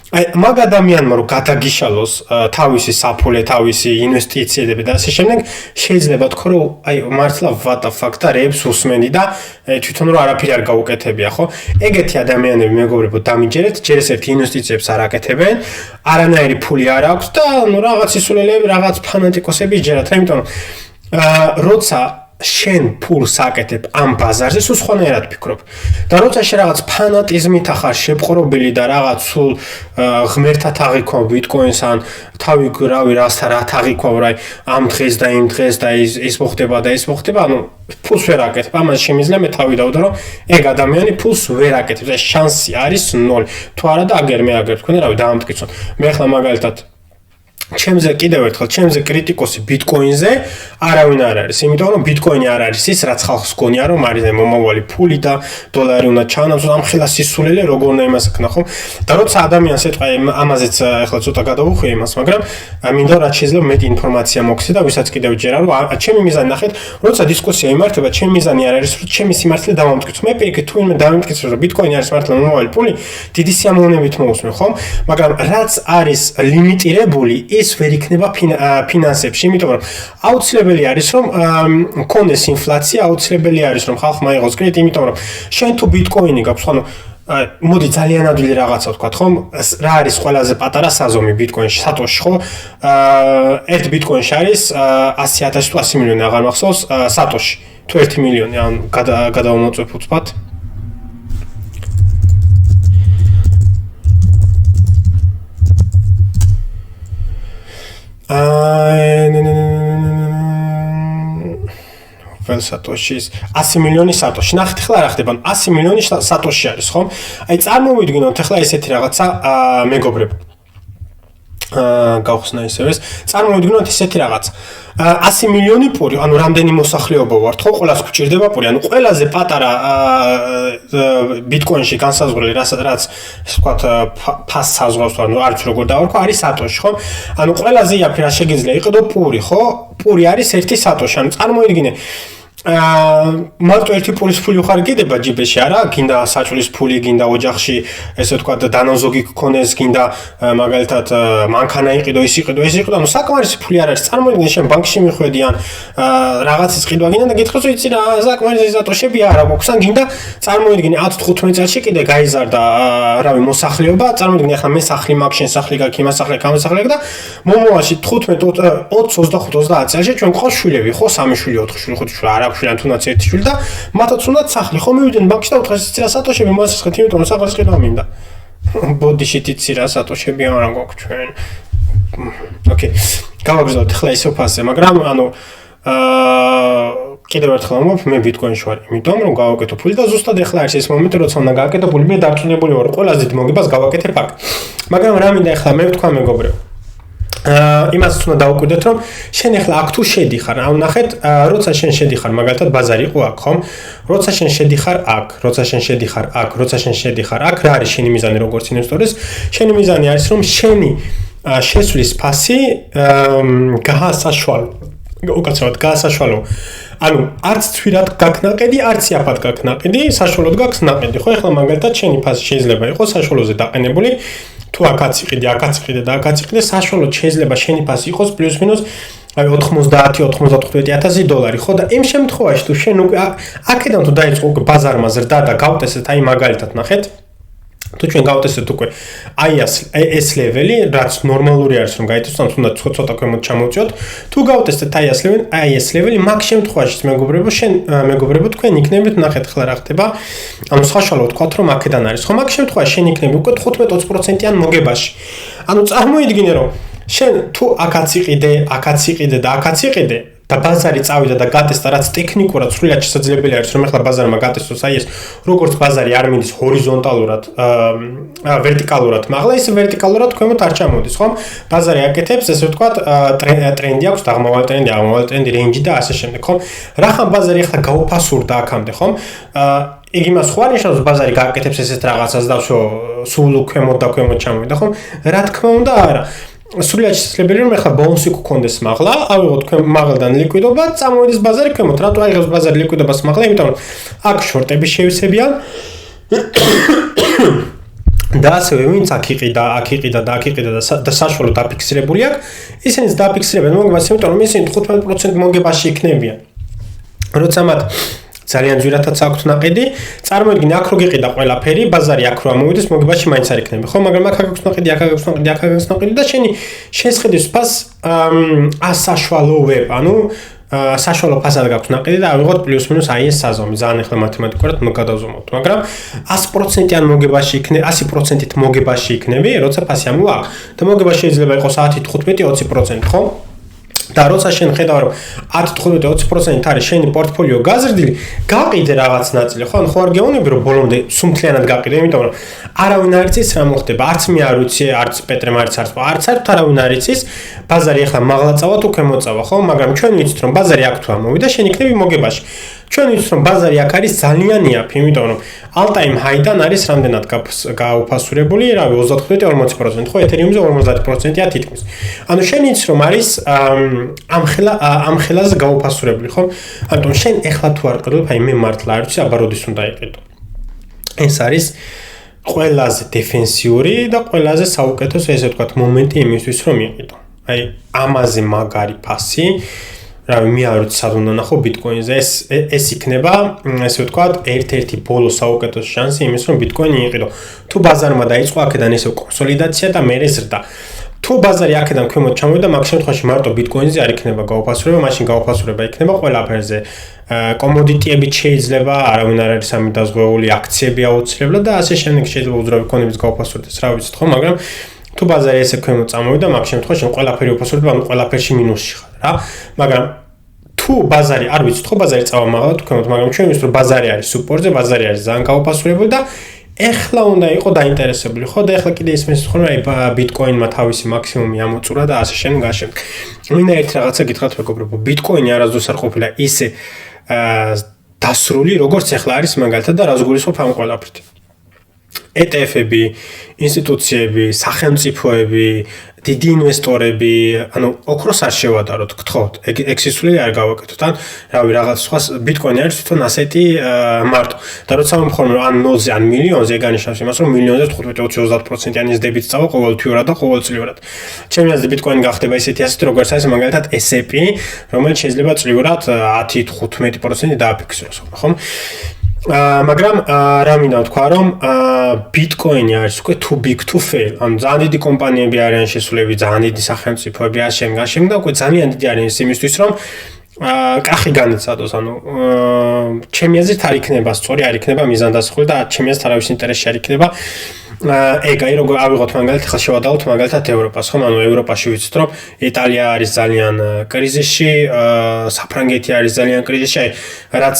[SPEAKER 1] აი მაგ ადამიანმა რომ გადაგიშალოს თავისი საფულე, თავისი ინვესტიციები და ასე შემდეგ, შეიძლება თქო რომ აი მართლა what the fuck და რეებს უსმენდი და თვითონ რომ არაფერი არ გაუკეთებია, ხო? ეგეთი ადამიანები მეგობრებო დამიჯერეთ, ჯერ ეს ერთი ინვესტიციებს არ აკეთებენ, არანაირი ფული არ აქვს და ნუ რაღაც ისულელები, რაღაც ფანატიკოსები ჯერათ, იმიტომ რომ როცა შენ ფულს აკეთებ ამ ბაზარზე, სულ სხვანაირად ფიქრობ. და როცა შენ რაღაც ფანატიზმით ახარ შეპყრობილი და რაღაც სულ ღმერთად აღიქვავ ბიტკოინს ან თავი რავი რასთან რა აღიქვავ რა ამ დღეს და იმ დღეს და ის მოხდება და ეს მოხდება, ანუ ფულს ვერ აკეთებ. ამას შემიძლია მე თავი დავდო რომ ეგ ადამიანი ფულს ვერ აკეთებს. ეს შანსი არის 0. თუ არა და აგერ თქვენ რავი დაამტკიცონ. მე ახლა მაგალითად ჩემზე კიდევ ერთხელ ჩემზე კრიტიკოსი ბიტკოინზე არავინ არ არის, იმიტომ რომ ბიტკოინი არ არის ის რაც ხალხს გონია რომ არის მომავალი ფული და დოლარი უნდა ჩანავს, ამ ხელა სისულელე როგორ უნდა იმას აკნა ხო? და როცა ადამიანს ეთქვა ამაზეც ახლა ცოტა გადავუხვიე იმას, მაგრამ მინდა რაც შეიძლება მეტი ინფორმაცია მოგცე და ვისაც კიდევ ჯერა რომ ჩემი მიზანი ნახეთ, როცა დისკუსია იმართება, ჩემი მიზანი არ არის რომ ჩემი სიმართლე დავამტკიცო. მე პირიქით თუ ვინმე დავამტკიცო რომ ბიტკოინი არის მართლა მომავალი ფული, დიდი სიამოვნებით მოусმენ, ხო? მაგრამ რაც არის ლიმიტირებული ის ვერ იქნება ფინანსებში, იმიტომ რომ აუცილებელი არის რომ მქონდეს ინფლაცია, აუცილებელი არის რომ ხალხმა აიღოს კრედიტი, იმიტომ რომ შენ თუ ბიტკოინი გაქვს, ანუ მოდი ძალიან ადვილი რაღაცა ვთქვა, ხო? რა არის ყველაზე პატარა საზომი ბიტკოინში, სატოში, ხო? ერთ ბიტკოინში არის 100,000 თუ 100 მილიონი აღარ მახსოვს სატოში. თუ 1 მილიონი, ან გადავამოწმებ უცბად. վել სატოშის 100 მილიონი სატოში. ნახეთ ახლა რა ხდება? 100 მილიონი სატოში არის, ხო? აი წარმოვიდგინოთ ახლა ესეთი რაღაცა მეგობრებო. გავხსნა ისევ ეს. წარმოვიდგინოთ ესეთი რაღაცა. 100 მილიონი პური, ანუ რამდენი მოსახლეობა ვართ, ხო? ყველას გვჭირდება პური, ანუ ყველაზე პატარა ბიტკოინში განსაზღვრელი რაც ვთქვათ ფასს საზღვრავს, ანუ არც როგორ დავარქვა, არის სატოში, ხო? ანუ ყველაზე იაფი რა შეგიძლია იყიდო პური, ხო? პური არის 1 სატოში, ანუ წარმოიდგინე მარტო ერთი პურის ფული ხარ გიდება ჯიბეში არა, გინდა საჭულის ფული, გინდა ოჯახში, ესე ვთქვათ, დანაზოგი გქონდეს, გინდა მაგალითად მანქანა იყიდო, ის იყიდო, ანუ საკმარისი ფული არ არის. წარმოიდგინე შენ ბანკში მიხვედი ან რაღაცის ყიდვა გინდა და გითხრას რომ იცი რა, საკმარისი სატოშები არა გვაქვს, ან გინდა წარმოიდგინე 10-15 წელში კიდე გაიზარდა რავი მოსახლეობა, წარმოიდგინე ახლა მე სახლი მაქვს, შენ სახლი გაქვს, იმას სახლი გაქვს, ამას სახლი გაქვს და მომავალში 15, 20, 25 წელში ჩვენ გყავს შვილები, ხო, 3 შვილი, 4 შვილი, 5 შვილი არა შვილან თუნდაც ერთი შვილი და მათაც უნდათ სახლი, ხო მივიდნენ ბანკში და უთხრეს იცი რა სატოშები მოსასხეთ, იმიტომ რომ სახლის ყიდვა მინდა. ბოდიში იცი რა სატოშები არა გვაქვს ჩვენ. ოკეი. გავაგრძელოთ ახლა ისო ფასზე, მაგრამ ანუ კიდევ ერთხელ ამბობ, მე ბიტკოინში ვარ, იმიტომ რომ გავაკეთო ფული და ზუსტად ახლა არის ეს მომენტი, როცა უნდა გავაკეთო ფული, მე დარწმუნებული ვარ, ყველაზე დიდ მოგებას გავაკეთებ აქ. მაგრამ რა მინდა ახლა მე ვთქვა მეგობრებო. იმას უნდა დავუკვირდეთ, რომ შენ ახლა აქ თუ შედიხარ, ანუ ნახეთ, როცა შენ შედიხარ, მაგალითად ბაზარი იყო აქ, ხომ? როცა შენ შედიხარ აქ, როცა შენ შედიხარ აქ, რა არის შენი მიზანი როგორც ინვესტორის? შენი მიზანი არის, რომ შენი შესვლის ფასი გაასაშვალო. უკაცრავად გაასაშვალო. ანუ არც თვირად გაქვს ნაყედი, არც იაფად გაქვს ნაყედი, საშუალოდ გაქვს ნაყედი, ხო? ახლა მაგალითად შენი ფასი შეიძლება იყოს საშუალოზე დაყენებული. თუ აქაც იყიდე და აქაც იყიდე, საშუალოდ შეიძლება შენი ფასი იყოს პლუს-მინუს 90-95,000 დოლარი, ხო? და იმ შემთხვევაში თუ შენ უკვე აქედან თუ დაიწყო უკვე ბაზარმა ზრდა და გავტესეთ აი მაგალითად ნახეთ, თუ ჩვენ გავტესეთ უკვე აი ეს ლეველი, რაც ნორმალური არის რომ გაიტესოთ, თუნდაც ცოტა ქვემოთ ჩამოვწიოთ, თუ გავტესეთ აი ეს ლეველი, მაგ შემთხვევაში მეგობრებო თქვენ იქნებით ნახეთ ხლა რა ხდება, ანუ საშუალოდ ვთქვათ რომ აქედან არის, ხო? მაგ შემთხვევაში შენ იქნები უკვე 15-20%-იან მოგებაში. ანუ წარმოიდგინე რომ შენ თუ აქაც იყიდე და ბაზარი წავიდა და გატესტა, რაც ტექნიკურად სრულიად შესაძლებელი არის, რომ ახლა ბაზარმა გატესტოს აი ეს, როგორც ბაზარი არ მიდის ჰორიზონტალურად, ვერტიკალურად, მაგრამ ის ვერტიკალურად ქვემოთ არ ჩამოდის, ხო? ბაზარი აკეთებს, ესე ვთქვათ, ტრენდი აქვს, აღმავალი ტრენდი, რენჯი და ასე შემდეგ, ხო? რახან ბაზარი ახლა გაუფასურდა აქამდე, ხო? იგი იმას ხო არ ნიშნავს, ბაზარი გააკეთებს ესეთ რაღაცას და სულ ქვემოთ და ქვემოთ ჩამოვიდა, ხო? რა თქმა უნდა, არა. სრულიად შესაძლებელია რომ ახლა ბონუსი გქონდეს მაღლა, ავიღოთ თქვენ მაღლიდან ლიკვიდობა, წამოვიდეს ბაზარი ქვემოთ. რატო აიღებს ბაზარი ლიკვიდობას მაღლა? იმიტომ რომ აქ შორტები შევისებიან და ასევე ვინც აქ იყიდა და საშუალო დაფიქსირებული აქვს, ისინიც დაფიქსირებენ მოგებას, იმიტომ რომ ისინი 15% მოგებაში იქნებიან. როცა მათ ძალიან ძვირადაც აქვთ ნაყიდი, წარმოიდგინე აქ რო გიყიდა ყველაფერი, ბაზარი აქ რო ამოვიდეს, მოგებაში მაინც არ იქნება, ხო? მაგრამ აქ აქვს ნაყიდი, აქ აქვს ნაყიდი და შენი შეხედვის ფას ასაშუალოებ, ანუ საშუალო ფასად გაქვს ნაყიდი და ავიღოთ პლუს მინუს აი ეს საზომი, ძალიან ახლა მათემატიკურად მოგადავზომოთ, მაგრამ 100%-იან მოგებაში იქნება, 100%-ით მოგებაში იქნები, როცა ფასი ამოვა და მოგებაში შეიძლება იყოს 10, 15, 20%, ხო? და როცა შენ ხედავ რომ 10, 15, 20% არის შენი პორტფოლიო გაზრდილი, გაყიდე რაღაც ნაწილი, ხო? ან ხო არ გეუბნები რომ ბოლომდე სუმთლიანად გაყიდე, იმიტომ რომ არავინ არ იცის რა მოხდება, არც მე არ ვიცი, არც პეტრე მარიც არც არავინ არ იცის, ბაზარი ახლა მაღლა წავა თუ ქვემოწავა, ხო? მაგრამ ჩვენ ვიცით რომ ბაზარი აქ თუ ამოვიდა, შენ იქნები მოგებაში. ჩვენ ვიცით რომ ბაზარი აქ არის ძალიან იაფი, იმიტომ რომ all time high-დან არის რამდენად გაუფასურებული, რავი 35-40%, ხო, ეთერიუმზე 50%-ია თითქმის. ანუ შენ იცი რომ არის ამ ხელაზე გაუფასურებული, ხო? ამიტომ შენ ეხლა თუ არ ყიდებ, აი მე მართლა არ ვიცი, აბა როდის უნდა იყიდო. ეს არის ყველაზე დეფენსიური და ყველაზე საუკეთესო, ესე ვთქვათ, მომენტი იმისთვის რომ იყიდო. აი ამაზე მაგარი ფასი რავი მე არ ვიცი სად უნდა ნახო ბიტკოინზე ეს იქნება ესე ვთქვათ ერთ-ერთი ბოლო საუკეთესო შანსი იმის რომ ბიტკოინი იყიდო თუ ბაზარმა დაიწყო აქედან ესე კონსოლიდაცია და მერე ზრდა თუ ბაზარი აქედან ქვემოთ ჩამოვიდა მაგ შემთხვევაში მარტო ბიტკოინზე არ იქნება გაუფასურება მაშინ გაუფასურება იქნება ყველაფერზე კომოდიტიებით შეიძლება არავინ არ არის ამით დაზღვეული აქციები აუცილებლად და ასე შემდეგ შეიძლება უძრავი კონების გაუფასურდეს რა ვიცით ხო მაგრამ თუ ბაზარი ესე ქვემოთ წამოვიდა მაგ შემთხვევაში ყველაფერი უფასურდება ანუ ყველაფერში მინუსში ხარ რა მაგრამ თუ ბაზარი არ ვიცით ხო ბაზარი წავა მაღლა თუ ქვემოთ მაგრამ ჩვენ ვიცით რომ ბაზარი არის სუპორტზე ბაზარი არის ძალიან გაუფასურებული და ეხლა უნდა იყო დაინტერესებული ხო და ეხლა კიდე ისმის ხო აი ბიტკოინმა თავისი მაქსიმუმი ამოწურა და ასე შემდეგ გაშენ მინდა ერთ რაღაცა გითხრათ მეგობრებო ბიტკოინი არასდროს არ ყოფილა ისე დასრული როგორც ეხლა არის მაგალითად და რას გულისხმობ ამ ყველაფრით ETF-ები, ინსტიტუციები, სახელმწიფოები, დიდი ინვესტორები, ანუ ოქროს არ შევადაროთ, გთხოვთ, ეგ სისულელი არ გავაკეთოთ, ან რავი, რაღაც სხვა ბიტკოინი არის თვითონ ასეთი მარტო. და როცა მომხდარ ან 0-ზე, ან მილიონზე, ეგ ანიშნავს имас, რომ მილიონზე 15-20%-იანი ზრდებით წავა ყოველთვიურად და ყოველწლიურად. ჩემი აზრით ბიტკოინი გახდება ისეთი ასეთი, როგორც არის მაგალითად S&P, რომელიც შეიძლება წლიურად 10-15% დააფიქსიროს, ხო? მაგრამ რა მინდა ვთქვა რომ ბიტკოინი არის უკვე too big to fail. ანუ ძალიან დიდი კომპანიები არიან შესულები, ძალიან დიდი სახელმწიფოები ასემ და უკვე ძალიან დიდი არის იმისთვის რომ კახი განიცადოს. ანუ ჩემი აზრით არ იქნება სწორი, არ იქნება მიზანდასახული და ჩემი აზრით არავის ინტერესში არ იქნება ეგ აი როგორ ავიღოთ მაგალითად ხა შევადავთ მაგალითად ევროპას ხომ ანუ ევროპაში ვიცით რომ იტალია არის ძალიან კრიზისში საფრანგეთი არის ძალიან კრიზისში აი რაც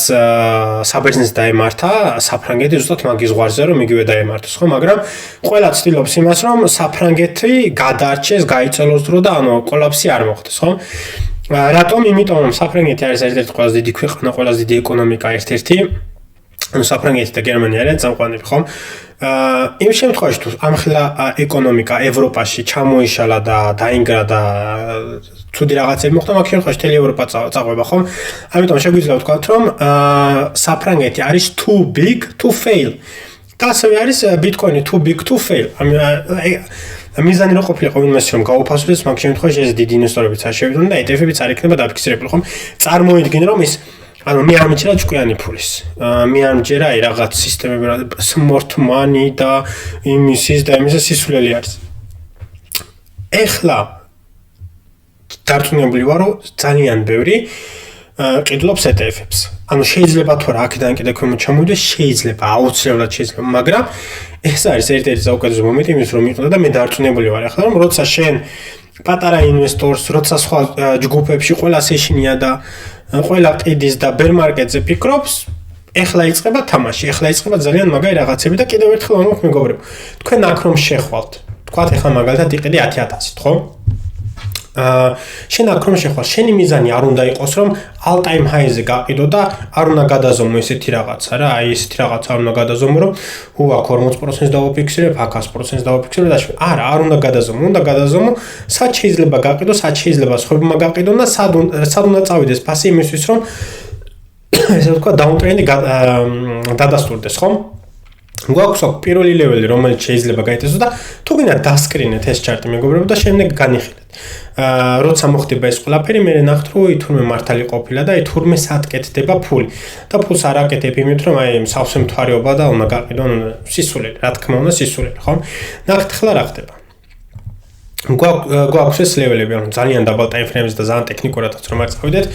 [SPEAKER 1] საბერძნეთს დაემართა საფრანგეთი ზუსტად მაგის ზღვარზე რომ იგივე დაემართოს ხო მაგრამ ყველა ცდილობს იმას რომ საფრანგეთი გადაარჩეს გაიწელოს დრო და ანუ კოლაფსი არ მოხდეს ხო რატომ იმიტომ რომ საფრანგეთი არის ერთ-ერთი ყველაზე დიდი ქვეყანა ყველაზე დიდი ეკონომიკა ერთ-ერთი ანუ საფრანგეთი და გერმანია არიან წამყვანები ხო იმ შემთხვევაში თუ ამხელა ეკონომიკა ევროპაში ჩამოიშალა და დაინგრა და ცუდი რაღაცები მოხდა მაგ შემთხვევაში მთელი ევროპა წაღვება ხო ამიტომ შეგვიძლია ვთქვათ რომ საფრანგეთი არის too big to fail და ასევე არის ბიტკოინი too big to fail მიზანი რა ყოფილიყო იმაში რომ გაუფასურდეს მაგ შემთხვევაში ეს დიდი ინვესტორებიც არ შევიდნენ და ETF-ებიც არ იქნება დაფიქსირებული ხო წარმოიდგინე რომ ის ანუ მე არ მიჭირა ჭკვიანი ფულის. მე არ მიჭირა აი რაღაც სისტემები რა smart money და იმისის და იმისის სისულელი არის. ეხლა დარწმუნებული ვარ რომ ძალიან ბევრი ყიდულობს ETF-ებს. ანუ შეიძლება თუ რა აქედან კიდე ქვემოთ ჩამოვიდეს შეიძლება აუცილებლად შეიძლება მაგრამ ეს არის ერთ-ერთი საუკეთესო მომენტი იმის რომ იყიდა და მე დარწმუნებული ვარ ახლა რომ როცა შენ პატარა ინვესტორს როცა სხვა ჯგუფებში ყველა შეშინია და ყველა ყიდის და ბერ მარკეტზე ფიქრობს, ეხლა იწყება თამაში, ეხლა იწყება ძალიან მაგარი რაღაცები და კიდევ ერთხელ ამბობ მეგობრებო, თქვენ აქ რომ შეხვალთ, თქვათ ეხლა მაგალითად იყიდი 10,000-ით, ხო? შენ აქ რომ შეხვალ, შენი მიზანი არ უნდა იყოს რომ all time high-ზე გაყიდო და არ უნდა გადაზომო ესეთი რაღაცა რა, აი ესეთი რაღაცა არ უნდა გადაზომო რომ აქ 40%-ს დავაფიქსირებ, აქ 100%-ს დავაფიქსირებ და არა, არ უნდა გადაზომო, უნდა გადაზომო, სად შეიძლება გაყიდო, სად შეიძლება სხვებმა გაყიდონ და სად უნდა წავიდეს ფასი იმისთვის რომ ესე ვთქვა დაუნტრენდი დადასტურდეს, ხო? გვაქვს პირველი ლეველი, რომელიც შეიძლება გაიტესოთ და თუ გინდა დასკრინეთ ეს ჩარტი მეგობრებო და შემდეგ განიხილეთ. როცა მოხდება ეს ყველაფერი, მე ნახეთ რომ თურმე მართალი ყოფილა და თურმე სატკეთდება ფული. და ფულს არ აკეთებ იმით რომ აი სავსე მთვარეობა და უნდა გაყიდონ სისულელი, რა თქმა უნდა სისულელი, ხო? ნახეთ ხლა რა ხდება. გვაქვს ეს ლეველები, ანუ ძალიან დაბალ ტაიმფრეიმზე და ძალიან ტექნიკურადაც რომ არ წავიდეთ.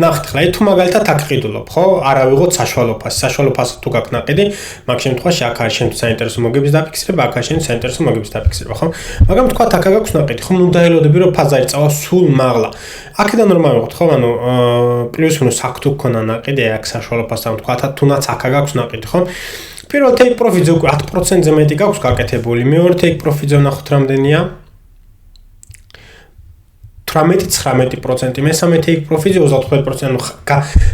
[SPEAKER 1] ნახეთ ხლა, თუ მაგალითად აქ ყიდულობ, ხო? არ ავიღოთ საშუალო ფასი. საშუალო ფასი თუ გაქვს ნაყიდი, მაგ შემთხვევაში აქ არის შემთხვევით საინტერესო მოგების დაფიქსირება, აქ არის შემთხვევით საინტერესო მოგების დაფიქსირება, ხო? მაგრამ თქვა აქ გაქვს ნაყიდი, ხო? ნუ დაელოდები რომ ფაზარი წავა სულ მაღლა. აქედან რომ ავიღოთ, ხო? ანუ პლუს მინუს აქ თუ გქონა ნაყიდი, აქ საშუალო ფასი, ანუ თქვა თუნდაც აქ გაქვს ნაყიდი, ხო? პირველ take profit-ზე უკვე 10%-ზე მეტი გაქვს გაკეთებული. მეორე take profit-ზე ნახოთ რამდენია? 18-19%, მესამე take profit-ზე 35%, ანუ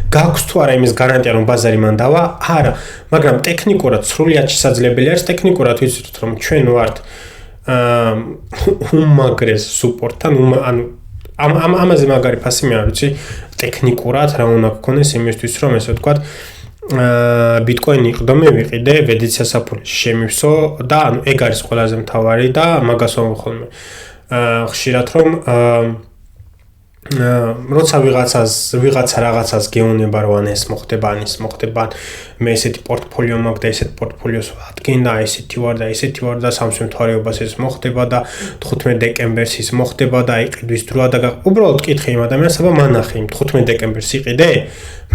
[SPEAKER 1] გაქვს თუ არა იმის გარანტია რომ ბაზარი მან დავა? არა, მაგრამ ტექნიკურად სრულიად შესაძლებელი არის, ტექნიკურად ვიცით რომ ჩვენ ვართ უმაგრეს სუპორტთან, ანუ ამაზე მაგარი ფასი მე არ ვიცი, ტექნიკურად რა უნდა გქონდეს იმისთვის რომ ესე ვთქვათ ბიტკოინი იყდო მე ვიყიდე ვედით სასაფულში შემივსო და ანუ ეგ არის ყველაზე მთავარი და მაგას ვამბობ ხოლმე ხშირად რომ როცა ვიღაცა რაღაცას გეუნება რომ ან ეს მოხდება ან ის მოხდება მე ესეთი პორტფოლიო მაქვს და ესეთ პორტფოლიოს ვადგენ და ესეთი ვარ და სამს მთვარეობას ეს მოხდება და 15 დეკემბერს ის მოხდება და იყიდვის დროა და უბრალოდ კითხე იმ ადამიანს აბა მანახე იმ 15 დეკემბერს იყიდე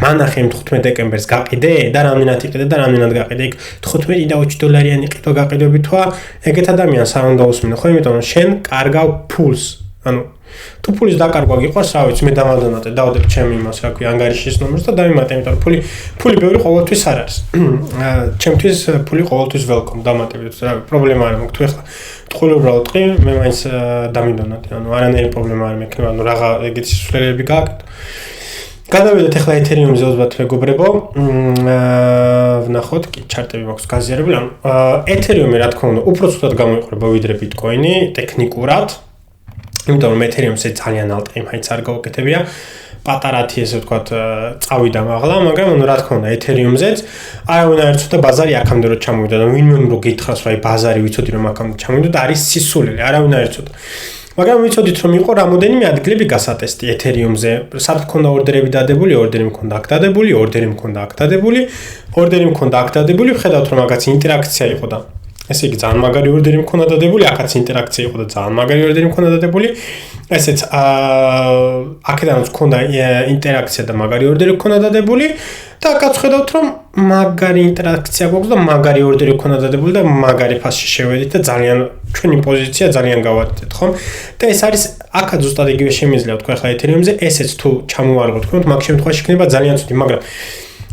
[SPEAKER 1] მანახე იმ 15 დეკემბერს გაყიდე და რამდენად იყიდე და რამდენად გაყიდე იქ 15 და $20 იყიდო გაყიდები თვა ეგეთ ადამიანს არ უნდა უსმინო ხო იმიტომ რომ შენ კარგავ ფულს ანუ თუ ფულის დაკარგვა გიყვარს, რა ვიცი, მე დამადონატე, დავდებ ჩემი იმას, რა ქვია, ანგარიშის ნომერს და დავიმატე, იმიტომ რომ ფული ბევრი ყოველთვის არ არის. ჩემთვის ფული ყოველთვის welcome, დამატებით, რა პრობლემა არ მაქვს, თუ ეხლა ტყუილ უბრალოდ ტყი, მე მაინც დამიდონატე, ანუ არანაირი პრობლემა არ მექნება, ანუ რაღა ეგეთი სისულელები გააკეთო. გადავიდეთ ახლა ეთერიუმზე 30 მეგობრებო. ვნახოთ, კი, ჩარტები მაქვს გაზიარებული, ანუ ეთერიუმი რა თქმა უნდა, უფრო ცუდად გამოიყურება ვიდრე ბიტკოინი ტექნიკურად. იმიტომ რომ ეთერიუმზე ძალიან ალტაიმ ჰაიც არ გაუკეთებია. პატარათი ესე ვთქვათ, წავიდა მაღლა, მაგრამ ანუ რა თქმა უნდა, ეთერიუმზეც არავინ არ იცოდა ბაზარი აქამდე რომ ჩამოვიდა და ვინმე რომ გითხრას რომ აი ბაზარი ვიცოდი რომ აქამდე ჩამოვიდა და არის სისულელი, არავინ არ იცოდა. მაგრამ ვიცოდით რომ იყო რამოდენიმე ადგილები გასატესტი ეთერიუმზე. სად მქონდა ორდერები დადებული, ორდერი მქონდა აქ დადებული, ორდერი მქონდა აქ დადებული, ორდერი მქონდა აქ დადებული, ვხედავთ რომ მაგაც ინტერაქცია იყო და ესე იგი ძალიან მაგარი ორდერი მქონდა დადებული, აქაც ინტერაქცია იყო და ძალიან მაგარი ორდერი მქონდა დადებული. ესეც აქედანაც მქონდა ინტერაქცია და მაგარი ორდერი მქონდა დადებული და აქაც ხედავთ რომ მაგარი ინტერაქცია გვაქვს და მაგარი ორდერი მქონდა დადებული და მაგარი ფასში შევედით და ძალიან ჩვენი პოზიცია ძალიან გავატეთ, ხო? და ეს არის აქაც ზუსტად იგივე შემიძლია თქვა ახლა ეთერიუმზე, ესეც თუ ჩამოვარგოთ თქვენ, მაგ შემთხვევაში იქნება ძალიან ცუდი, მაგრამ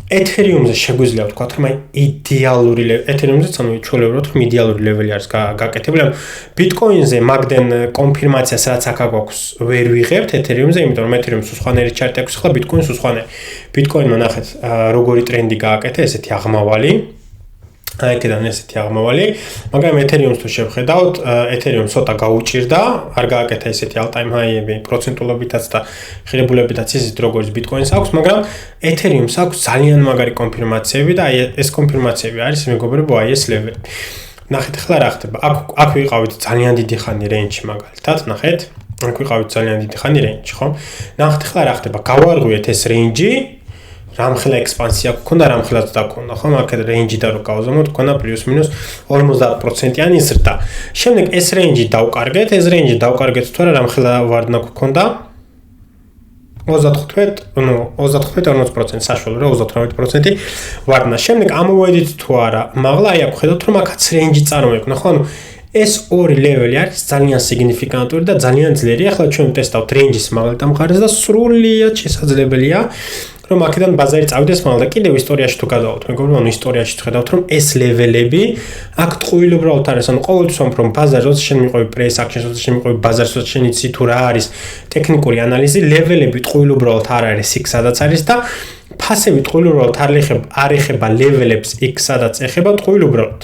[SPEAKER 1] ეთერიუმზე შეგვიძლია ვთქვათ, რომ აი იდეალური ეთერიუმზეც ანუ ჩვეულებრივად რომ იდეალური ლეველი არის გაკეთებული. ანუ ბიტკოინზე მაგდენ კონფირმაციას რაც აქ გვაქვს ვერ ვიღებთ ეთერიუმზე, იმიტომ რომ ეთერიუმს სხვანაირი ჩარტი აქვს, ახლა ბიტკოინს სხვანაირი. ბიტკოინმა ნახეთ როგორი ტრენდი გააკეთა, ესეთი აღმავალი. აქედან ესეთი აღმავალი, მაგრამ ეთერიუმს თუ შევხედავთ, ეთერიუმ ცოტა გაუჭირდა, არ გააკეთა ესეთი all-time high-ები პროცენტულობითაც და ღირებულებითაც ისეთ როგორც ბიტკოინს აქვს, მაგრამ ეთერიუმს აქვს ძალიან მაგარი კონფირმაციები და აი ეს კონფირმაციები არის მეგობრებო, აი ეს ლეველი. ნახეთ ახლა რა ხდება. აქ ვიყავით ძალიან დიდი ხანი რენჯში მაგალითად, ნახეთ. აქ ვიყავით ძალიან დიდი ხანი რენჯში, ხო? ნახეთ ახლა რა ხდება. გავარღვიეთ ეს რენჯი რამხელა ექსპანსია გქონდა, რამხელაც დაგქონდა, ხო? აქეთ რენჯი და რო გავზომოთ, გქონდა პლუს მინუს 50%-იანი ზრდა. შემდეგ ეს რენჯი დავკარგეთ, თუ არა რამხელა ვარდნა გქონდა 35-40% საშუალო რა 38% ვარდნა. შემდეგ ამოვედით თუ არა, მაღლა აი აქ ხედავთ რომ აქაც რენჯი წარმოექმნა, ხო? ანუ ეს ორი ლეველი არის ძალიან სიგნიფიკანტური და ძალიან ძლიერი. ახლა ჩვენ ვტესტავთ რენჯის მაღალ მხარეს და სრულიად შესაძლებელია რომ აქედან ბაზარი წავიდეს მაღლა და კიდევ ისტორიაში თუ გადავთ, მეგობრებო, ანუ ისტორიაში ვხედავთ რომ ეს ლეველები აქ ტყუილ უბრალოდ არის, ანუ ყოველთვის ვამბობ რომ ბაზარი როცა შენ მიყვები პრეს აქშენს, როცა შენ მიყვები ბაზარს, როცა შენ იცი თუ რა არის ტექნიკური ანალიზი, ლეველები ტყუილ უბრალოდ არ არის იქ სადაც არის და ფასები ტყუილ უბრალოდ არ ეხება ლეველებს იქ სადაც ეხება ტყუილ უბრალოდ.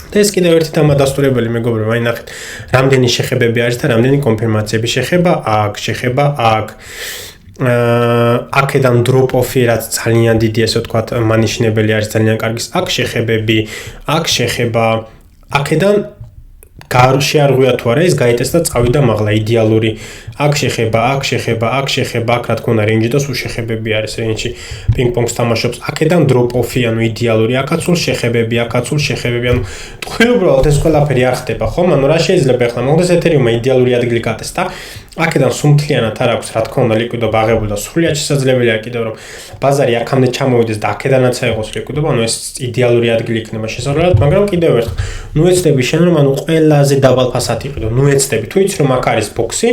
[SPEAKER 1] და ეს კიდევ ერთი დამადასტურებელი მეგობრებო, აი ნახეთ, რამდენი შეხებები არის და რამდენი კონფირმაციები შეხება აქ. აქედან drop off-ი რაც ძალიან დიდი ესე ვთქვათ მანიშნებელი არის ძალიან კარგი აქ შეხებები აქ შეხება აქედან შეარღვია თუ არა ის გაიტესტა წავიდა მაღლა იდეალური აქ შეხება აქ რა თქმა უნდა რენჯი და სულ შეხებები არის რენჯი პინგ-პონგს თამაშობს აქედან drop off-ი ანუ იდეალური აქაც სულ შეხებები ანუ თქვენ უბრალოდ ეს ყველაფერი არ ხდება ხომ ანუ რა შეიძლება ახლა მოგდეს ეთერიუმმა იდეალური ადგილი გატესტა აქედან სუმთლიანად არ აქვს რა თქმა უნდა ლიკვიდობა აღებული და სრულიად შესაძლებელია კიდევ რომ ბაზარი აქამდე ჩამოვიდეს და აქედანაც აიღოს ლიკვიდობა ანუ ეს იდეალური ადგილი იქნება შესაძლებლად მაგრამ კიდევ ერთხელ ნუ ეცდები შენ რომ ანუ ყველაზე დაბალ ფასად იყიდო ნუ ეცდები თუ იცი რომ აქ არის ბოქსი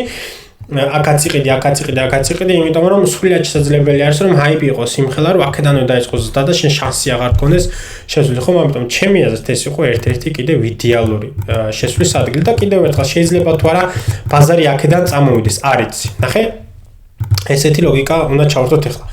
[SPEAKER 1] აქაც იყიდი იმიტომ რომ სრულიად შესაძლებელი არის რომ ჰაიპი იყოს იმხელა რომ აქედანვე დაიწყოს ზრდა და შენ შანსი აღარ გქონდეს შესვლა ხომ ამიტომ ჩემი აზრით ეს იყო ერთ-ერთი კიდევ იდეალური შესვლის ადგილი და კიდევ ერთხელ შეიძლება თუ არა ბაზარი აქედან წამოვიდეს არ იცი ნახე ესეთი ლოგიკა უნდა ჩავარდოთ ახლა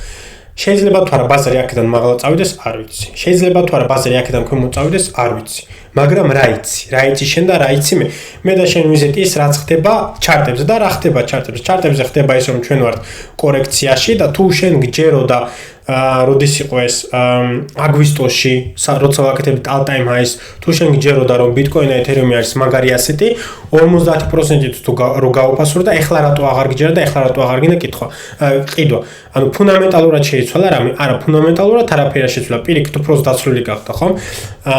[SPEAKER 1] შეიძლება თუ არა ბაზარი აქედან მაღლა წავიდეს არ ვიცი შეიძლება თუ არა ბაზარი აქედან ქვემოთ წავიდეს არ ვიცი მაგრამ რა იცი შენ და რა იცი მე და შენ ვიზეთ ის რაც ხდება ჩარტებზე და რა ხდება ჩარტებზე ხდება ის რომ ჩვენ ვართ კორექციაში და თუ შენ გჯერო და როდის იყო ეს აგვისტოში როცა ვაკეთებთ all time highs თუ შენ გჯერო და რომ ბიტკოინი ეთერიუმი არის მაგარი ასეთი 50%-ით თუ რო გაუფასრო და ეხლა რატო აღარ გჯერა და ეხლა რატო აღარ გინდა ყიდვა ანუ ფუნდამენტალურად შეიცვალა რამე არა ფუნდამენტალურად არაფერი არ შეცვლა პირიქით უფრო დაცვლილი გახდა ხომ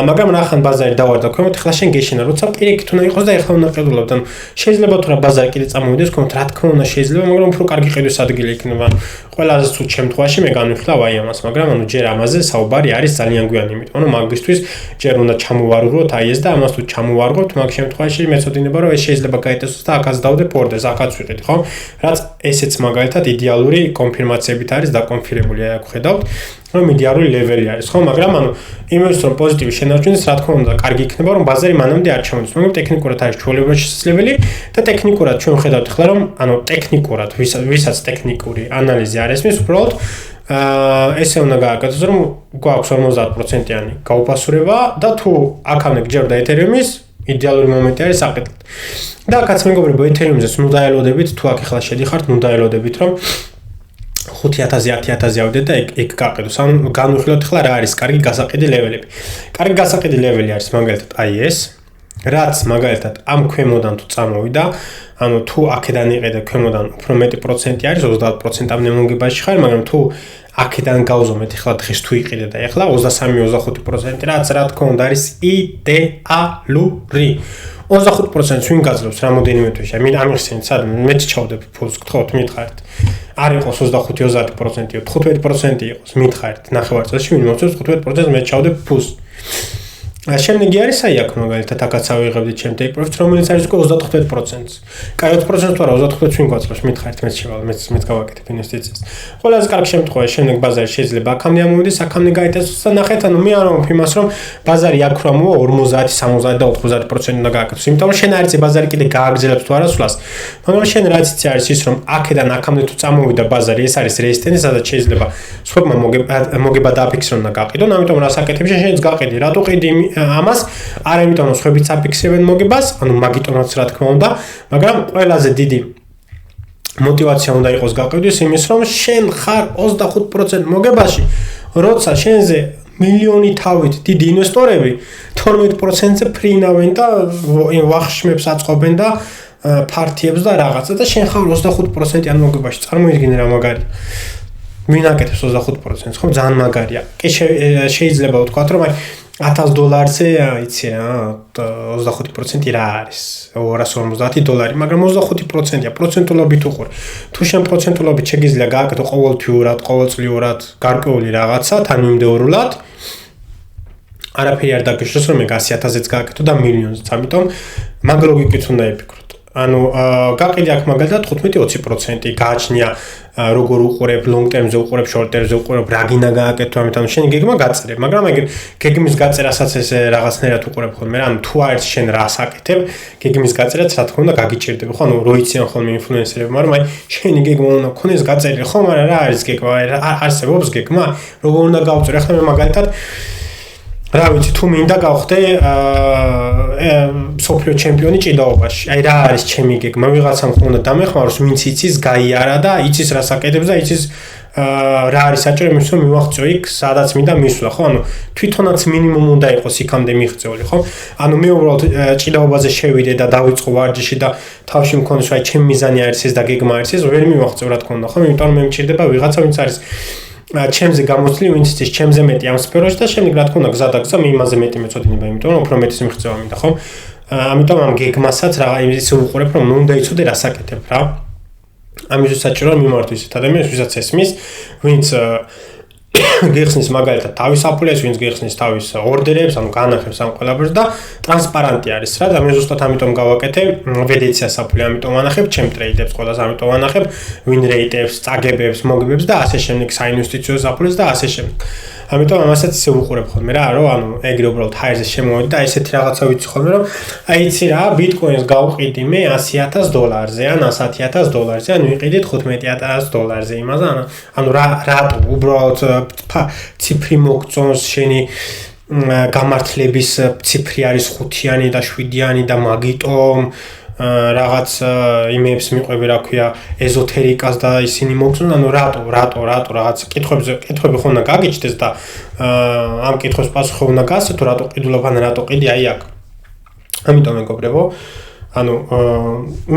[SPEAKER 1] მაგრამ ნახან ბაზარი დავარდა ქვემოთ ეხლა შენ გეშინა როცა პირიქით უნდა იყოს და ეხლა უნდა ყიდულობ და შეიძლება თუ რა ბაზარი კიდე წამოვიდეს ქვემოთ რა თქმა უნდა შეიძლება მაგრამ უფრო კარგი ყიდვის ადგილი იქნება ყველაზე ცუდ შემთხვევაში მე განვიხილავ აი ამას მაგრამ ანუ ჯერ ამაზე საუბარი არის ძალიან გვიანი იმიტომ რომ მაგისთვის ჯერ უნდა ჩამოვარღოთ აი ეს და ამას თუ ჩამოვარღოთ მაგ შემთხვევაში მეწოდინება რომ ეს შეიძლება გაიტესოს და აქაც დავდე ფორდეს აქაც ვიყიდე ხო რაც ესეც მაგალითად იდეალური კონფირმაციებით არის დაკონფირმებული აი აქ ხედავთ რომ იდეალური ლეველი არის ხო მაგრამ ანუ იმის რომ პოზიტივი შენარჩუნდეს რა თქმა უნდა კარგი იქნება რომ ბაზარი მანამდე არ ჩამოდის მაგრამ ტექნიკურად არის ჩვეულებრივად შესაძლებელი და ტექნიკურად ჩვენ ხედავთ ახლა რომ ანუ ტექნიკურად ვისაც ტექნიკური ანალიზი არ ესმის უბრალოდ ესე უნდა გააკეთოს რომ გვაქვს 50%-იანი გაუფასურება და თუ აქამდე გჯერდა ეთერიუმის იდეალური მომენტი არის აკეთეთ და აქაც მეგობრებო ეთერიუმზეც ნუ დაელოდებით თუ აქ ახლა შედიხართ ნუ დაელოდებით რომ 5000-10000 ავდეთ და ეგ გააკეთოს ანუ განვიხილოთ ახლა რა არის კარგი გასაყიდი ლეველები კარგი გასაყიდი ლეველი არის მაგალითად აი ეს რაც მაგალითად ამ ქვემოდან თუ წამოვიდა ანუ თუ აქედან იყიდე ქვემოდან უფრო მეტი პროცენტი არის 30%-ამდე მოგებაში ხარ მაგრამ თუ აქედან გავზომეთ ახლა დღეს თუ იყიდე და ახლა 23-25% რაც რა თქმა უნდა არის იდეალური 25%-ს ვინ გაძლევს რამოდენიმე თვეში მე ამიხსენეთ სად მეც ჩავდებ ფულს გთხოვთ მითხარით არ იყოს 25-30% 15% იყოს მითხარით ნახევარწელში ვინ მოწევს 15%-ს მე ჩავდებ ფულს შემდეგი არის აი აქ მაგალითად აქაც ავიღებდით ჩემ take profit რომელიც არის უკვე 35%-ს. კაი 20%-ს თუ არა 35%-ს ვინ გვაძლევს მითხარით მეც შევალ მეც გავაკეთებ ინვესტიციას. ყველაზე კარგი შემთხვევაში შემდეგ ბაზარი შეიძლება აქამდე ამოვიდეს, აქამდე გაიტესოს და ნახეთ ანუ მე არ ვამბობ იმას რომ ბაზარი აქ რა მოვა 50, 70 და 90% უნდა გააკეთოს. იმიტომ რომ შენ არ იცი ბაზარი კიდე გააგრძელებს თუ არა სვლას. მაგრამ შენ რაც იცი არის ის რომ აქედან აქამდე თუ წამოვიდა ბაზარი ეს არის resistance სადაც შეიძლება სხვებმა მოგება დააფიქსრონ და გაყიდონ. ამიტომ რას აკეთებ შენც გაყიდი. რატო ყიდი ამას არ იმიტომ რომ სხვებიც აფიქსებენ მოგებას, ანუ მაგიტომაც რა თქმა უნდა, მაგრამ ყველაზე დიდი мотивация უნდა იყოს გაყიდვის იმის რომ შენ ხარ 25% მოგებაში, როცა შენზე მილიონი თავით დიდი ინვესტორები 12%-ზე ფრინავენ და ვახშმებს აწყობენ და პარტიებს და რაღაცა და შენ ხარ 25%-იან მოგებაში. წარმოიდგინე რა მაგარი. ვინ აკეთებს 25%-ს, ხო ძალიან მაგარია. კი შეიძლება ვთქვათ რომ აი $1000-ზე იცი რა 25% რა არის $250, მაგრამ 25%-ია პროცენტულობით უყურე. თუ შენ პროცენტულობით შეგიძლია გააკეთო ყოველთვიურად, ყოველწლიურად გარკვეული რაღაცა თანმიმდევრულად არაფერი არ დაგეშოს რომ მე 100,000-ს გააკეთო და მილიონზეც, ამიტომ მაგ ლოგიკით უნდა იფიქროთ. ანუ გაყიდი აქ მაგალითად 15-20% გააჩნია როგორ უყურებ long term-ზე უყურებ short term-ზე უყურებ რა გინდა გააკეთო ამიტომ შენ გეგმა გაწერე მაგრამ ეგ გეგმის გაწერასაც ეს რაღაცნაირად უყურებ ხოლმე რა ანუ თუ არ ის შენ რას აკეთებ გეგმის გაწერაც რა თქმა უნდა გაგიჭირდება ხო ანუ რო იციან ხოლმე ინფლუენსერები მაგრამ აი შენი გეგმა უნდა ქონდეს გაწერილი ხო მაგრამ რა არის გეგმა აი არსებობს გეგმა როგორ უნდა გავწერე ახლა მე მაგალითად რა ვიცი თუ მინდა გავხდე სოფლიო ჩემპიონი ჭიდაობაში. აი რა არის ჩემი გეგმა ვიღაცამ ხონდა დამეხმაროს ვინც იცის გაიარა და იცის რას აკეთებს და იცის რა არის საჭირო იმის რომ მივახწიო იქ სადაც მინდა მისვლა ხო ანუ თვითონაც მინიმუმ უნდა იყოს იქამდე მიღწეული ხო ანუ მე უბრალოდ ჭიდაობაზე შევიდე და დავიწყო ვარჯიში და თავში მქონდეს რა ჩემი მიზანი არის ეს და გეგმა არის ეს ვერ მივახწევ რა თქმა უნდა ხო იმიტომ რომ მე მჭირდება ვიღაცა ვინც არის ჩემზე გამოცლი ვინც იცის ჩემზე მეტი ამ სფეროში და შემდეგ რა თქმა უნდა გზა და გზა მე იმაზე მეტი მეწოდინება იმიტომ რომ უფრო მეტის მიღწევა მინდა ხო ამიტომ ამ გეგმასაც რა იმის უყურებ რომ უნდა იცოდე რას აკეთებ რა ამის საჭირო მიმართოს ისეთ ადამიანს ვისაც ესმის ვინც გეხსნის მაგალითად თავის აფულიას ვინც გეხსნის თავის ორდერებს ანუ განახებს ამ ყველაფერს და ტრანსპარანტი არის რა და მე ზუსტად ამიტომ გავაკეთე ვედეციას აფული ამიტომ ვანახებ ჩემ ტრეიდებს ყველას ამიტომ ვანახებ ვინ რეიტებს წაგებებს მოგებებს და ასე შემდეგ საინვესტიციო აფულებს და ასე შემდეგ ამიტომ ამასაც ისე ვუყურებ ხოლმე რა რომ ანუ ეგრე უბრალოდ ჰაერზე შემოვედი და ესეთი რაღაცა ვიცი ხოლმე რომ აი იცი რა ბიტკოინს გავყიდი მე $100,000-ზე ან $110,000-ზე ან ვიყიდით $15,000-ზე იმაზე ანუ რატო უბრალოდ ციფრი მოგწონს შენი გამართლების ციფრი არის 5-იანი და 7-იანი და მაგიტომ რაღაც იმებს მიყვები რა ქვია ეზოთერიკას და ისინი მოგწონს ანუ რატო რაღაც კითხვები ხომ უნდა გაგიჩნდეს და ამ კითხვის პასუხი უნდა გასცეთ თუ რატო ყიდულობ ან რატო ყიდი აი აქ ამიტომ მეგობრებო ანუ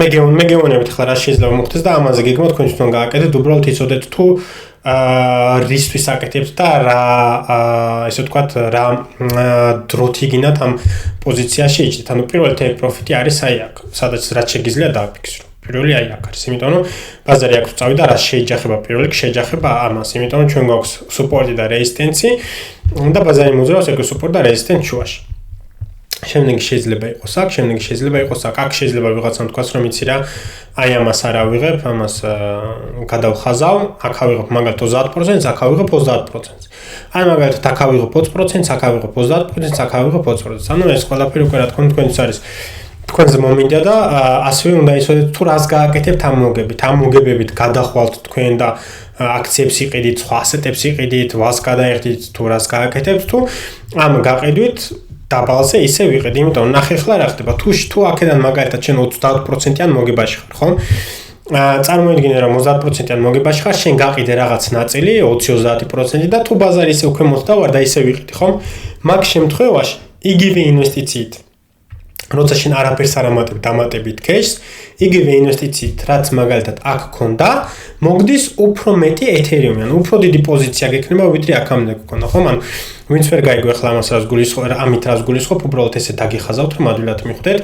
[SPEAKER 1] მე გეუბნებით ხლა რა შეიძლება მოხდეს და ამაზე გეგმა თქვენ თვითონ გააკეთეთ უბრალოდ იცოდეთ თუ რისთვის აკეთებთ და რა ესე ვთქვათ რა დროთიგინათ ამ პოზიციაში იჭდეთ. ანუ პირველი take profit-ი არის აი აქ, სადაც რაც შეგიძლია დააფიქსრო. პირველი აი აქ არის, იმიტომ რომ ბაზარი აქვს წავი და რა შეიჯახება პირველი შეჯახება ამას, იმიტომ რომ ჩვენ გვაქვს support და resistance და ბაზარი მოძრაობს ეგ support და resistance შუაში. შემდეგ შეიძლება იყოს აქ, შემდეგ შეიძლება იყოს აქ. აქ შეიძლება ვიღაცამ თქვას რომ იცი რა, აი ამას არ ავიღებ, ამას გადავხაზავ, აქ ავიღებ მაგალითად 30%, აქ ავიღებ 30%. აი მაგალითად აქ ავიღებ 20%, აქ ავიღებ 30%, აქ ავიღებ 20%. ანუ ეს ყველაფერი უკვე რა თქმა უნდა თქვენს არის თქვენზე მომინდა და ასევე უნდა იცოდეთ თუ რას გააკეთებთ ამ მოგებით. ამ მოგებებით გადახვალთ თქვენ და აქციებს იყიდით, სხვა ასეტებს იყიდით, ვალს გადაიხდით თუ რას გააკეთებთ თუ ამ გაყიდვით დაბალზე ისე ვიყიდე, იმიტომ ნახე ხლა რა ხდება. თუ აქედან მაგალითად შენ 30%-იან მოგებაში ხარ, ხო? წარმოიდგინე რომ 30%-იან მოგებაში ხარ, შენ გაყიდე რაღაც ნაწილი 20-30% და თუ ბაზარი ისე უკვე მოხდავარ და ისე ვიყიდე, ხო? მაგ შემთხვევაში იგივე ინვესტიციით როცა შენ არაფერს არ ამატებ დამატებით cash, იგივე ინვესტიციით, რაც მაგალითად აქ ქონდა, მოგდის უფრო მეტი ეთერიუმი, ანუ უფრო დიდი პოზიცია გექნება, ვიდრე აქამდე გქონდა, ხო? ანუ ვინც ვერ გაიგო ახლა ამას რას გულისხმობ, ამით რას გულისხმობ, უბრალოდ ესე დაგიხაზავთ, რომ ადვილად მიხვდეთ.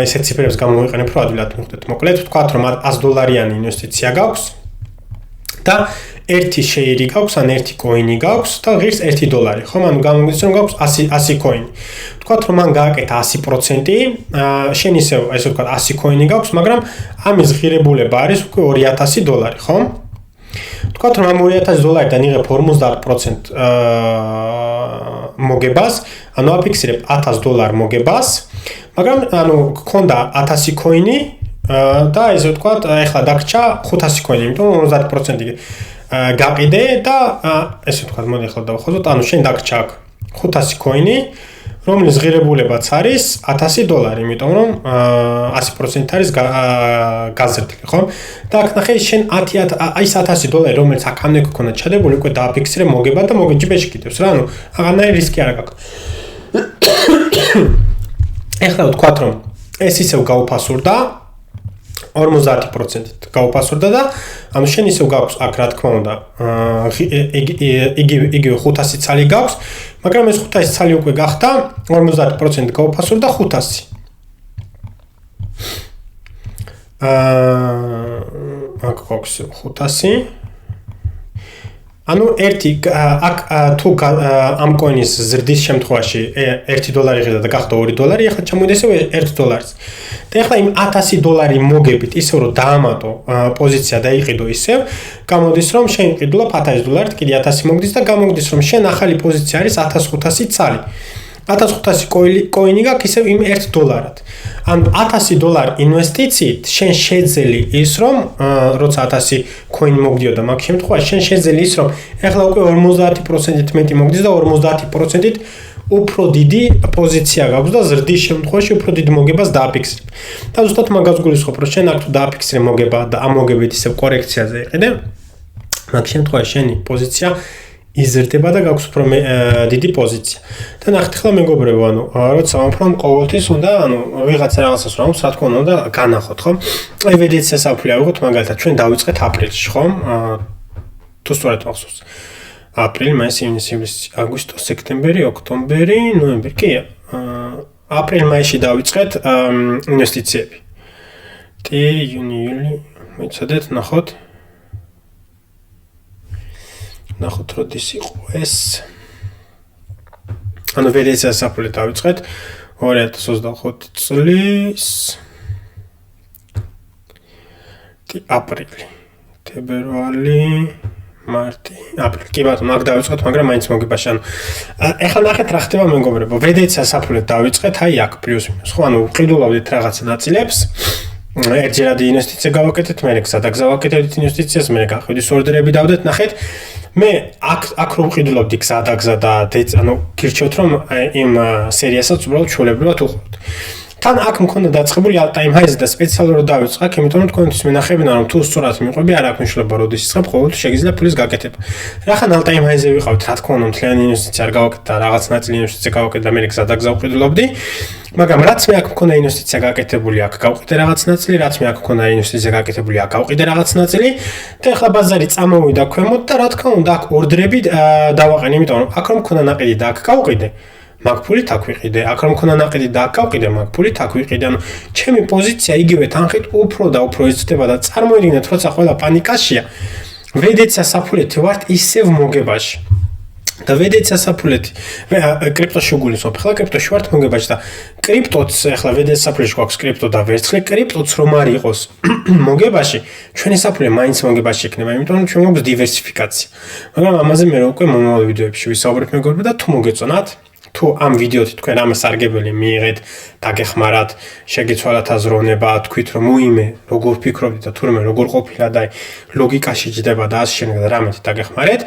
[SPEAKER 1] ესე ციფრებს გამოვიყენებ, რომ ადვილად მიხვდეთ. მოკლედ, ვთქვათ, რომ $100-იანი ინვესტიცია გაქვს და ერთი შეირი გაქვს, ან ერთი კოინი გაქვს და ღირს $1, ხო? ანუ გამოგდის რომ გაქვს 100 კოინი. ვთქვათ, რომ მან გააკეთა 100%, შენ ისევ, ესე ვთქვათ, 100 კოინი გაქვს, მაგრამ ამის ღირებულება არის უკვე $2,000, ხო? ვთქვათ, რომ ამ $2,000-დან იღებ 50% მოგებას, ანუ აფიქსირებ $1,000 მოგებას, მაგრამ ანუ გქონდა 1000 კოინი და ესე ვთქვათ, ეხლა დაგჭა 500 კოინი, იმიტომ 50% გაყიდე და ესე ვთქვათ, მოდი ახლა დავხაზოთ, ანუ შენ დაგჭა 500 კოინი, რომლის ღირებულებაც არის $1,000, იმიტომ რომ 100% არის გაზრდილი, ხო? და აქ ნახე შენ აი $1,000, რომელიც აქამდე გქონდა ჩადებული, უკვე დააფიქსირე მოგება და მოგეჯიბეში კიდევს რა, ანუ აღანაირი რისკი არ გაქვს. ეხლა ვთქვათ, რომ ეს ისევ გაუფასურდა 50%-ით გაუფასურდა და ანუ შენ ისევ გაქვს აქ რა თქმა უნდა იგივე 500 ცალი გაქვს, მაგრამ ეს 500 ცალი უკვე გახდა 50% გაუფასურდა 500. აქ გვაქვს 500. ანუ ერთი აქ თუ ამ კოინის ზრდის შემთხვევაში $1 იღება და გახდა $2, ახლა ჩამოვიდა ისევ $1. და ახლა იმ $1,000 მოგებით ისევ რომ დაამატო პოზიცია და იყიდო ისევ, გამოდის რომ შენ იყიდულობ $1,000, კიდე 1000 მოგდის და გამოგდის რომ შენ ახალი პოზიცია არის 1500 ცალი. 1500 კოინი გაქვს ისევ იმ $1. ან $1000 ინვესტიციით შენ შეძელი ის რომ როცა 1000 კოინი მოგდიოდა მაგ შემთხვევაში შენ შეძელი ის რომ ეხლა უკვე 50%-ით მეტი მოგდის და 50%-ით უფრო დიდი პოზიცია გაქვს და ზრდის შემთხვევაში უფრო დიდ მოგებას დააფიქსებ. და ზუსტად მაგას გულისხმობ რომ შენ აქ თუ დააფიქსრე მოგება და ამ მოგებით ისევ კორექციაზე იყიდე მაგ შემთხვევაში შენი პოზიცია იზრდება და გაქვს უფრო დიდი პოზიცია. და ნახეთ ახლა მეგობრებო, ანუ როცა ვამბობ ყოველთვის უნდა, ანუ ვიღაცა რაღაცას რომ რა თქმა უნდა განახოთ, ხო? აი ვედეც სასაფლი ავიღოთ, მაგალითად ჩვენ დავიწყეთ აპრილში, ხო? თუ სწორად მახსოვს. აპრილი, მაისი, ივნისი, ივლისი, აგვისტო, სექტემბერი, ოქტომბერი, ნოემბერი, კი. აპრილ-მაისში დავიწყეთ ინვესტიციები. ივნი, იული, მოიცადეთ, ნახოთ. ნახოთ როდის იყო ეს. ანუ ვედეც სასაფლი დავიწყეთ 2025 წლის აპრილი, თებერვალი, მარტი, აპრილი. კი ბატონო, მაგ დავიწყეთ, მაგრამ მაინც მოგებაში. ანუ ეხლა ნახეთ რა ხდება მეგობრებო. ვედეც სასაფლი დავიწყეთ, აი აქ პლუს მინუს. ხო, ანუ ვყიდულობდით რაღაცა ნაწილებს. ერთჯერად ინვესტიცია გავაკეთეთ, მე გზადაგზა ვაკეთებთ ინვესტიციას, მე გახვიდით ორდერები დავდეთ, ნახეთ. მე აქ რომ ვყიდულობდი გზადაგზა და ანუ გირჩევთ რომ იმ სერიასაც უბრალოდ ჩვეულებრივად უყუროთ. თან აქ მქონდა დაწყებული all-time highs და სპეციალურად დავიწყე, იმიტომ რომ თქვენთვის მენახებინა რომ თუ სწორად მიყვები არ აქვს მნიშვნელობა როდის იწყებ, ყოველთვის შეგიძლია ფულის გაკეთება. რახან all-time highs-ზე ვიყავით, რა თქმა უნდა, მთლიანი ინვესტიცია არ გავაკეთე და რაღაც ნაწილი ინვესტიცია გავაკეთე და მე გზადაგზა ვყიდულობდი. მაგრამ რაც მე აქ მქონდა ინვესტიცია გაკეთებული, აქ გავყიდე რაღაც ნაწილი, რაც მე აქ მქონდა ინვესტიცია გაკეთებული, აქ გავყიდე რაღაც ნაწილი და ახლა ბაზარი წამოვიდა ქვემოთ და რა თქმა უნდა აქ ორდრები დავაყენე, იმიტომ რომ აქ რომ მქონდა ნაყიდი და აქ გავყიდე, მაგ ფულით აქ ვიყიდე, აქ რომ მქონდა ნაყიდი და აქ გავყიდე, მაგ ფულით აქ ვიყიდე. ანუ ჩემი პოზიცია იგივე თანხით უფრო და უფრო იზრდება და წარმოიდგინეთ, როცა ყველა პანიკაშია, ვედეც სასაფლეთი ვართ ისევ მოგებაში. და ვედეც სასაფლეთი კრიპტოში გულისხმობ, ახლა კრიპტოში ვართ მოგებაში და კრიპტოც ახლა ვედეც სასაფლეში გვაქვს კრიპტო და ვერცხლი, კრიპტოც რომ არ იყოს მოგებაში, ჩვენი საფლე მაინც მოგებაში იქნება, იმიტომ რომ ჩვენ გვაქვს დივერსიფიკაცია. მაგრამ ამაზე მე უკვე მომავალ ვიდეოებში ვისაუბრებ მეგობრებო და თუ მოგეწონათ, თუ ამ ვიდეოთი თქვენ ამას სარგებელი მიიღეთ, დაგეხმარათ, შეგეცვალათ აზროვნება, თქვით რომ უიმე, როგორ ვფიქრობდით და თურმე როგორ ყოფილა და ლოგიკაში ჯდება და ასე შემდეგ და რამეთ დაგეხმარეთ.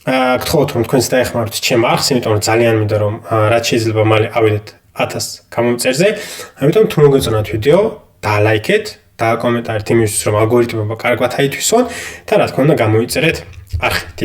[SPEAKER 1] გთხოვთ რომ თქვენს დაეხმაროთ ჩემ არხს, იმიტომ რომ ძალიან მინდა რომ რაც შეიძლება მალე ავიდეთ 1000 გამომწერზე. ამიტომ თუ მოგეწონათ ვიდეო, დალაიქეთ, და კომენტარით იმისთვის რომ ალგორითმებმა კარგად აითვისონ და რა თქმა უნდა გამოიწერეთ არხი.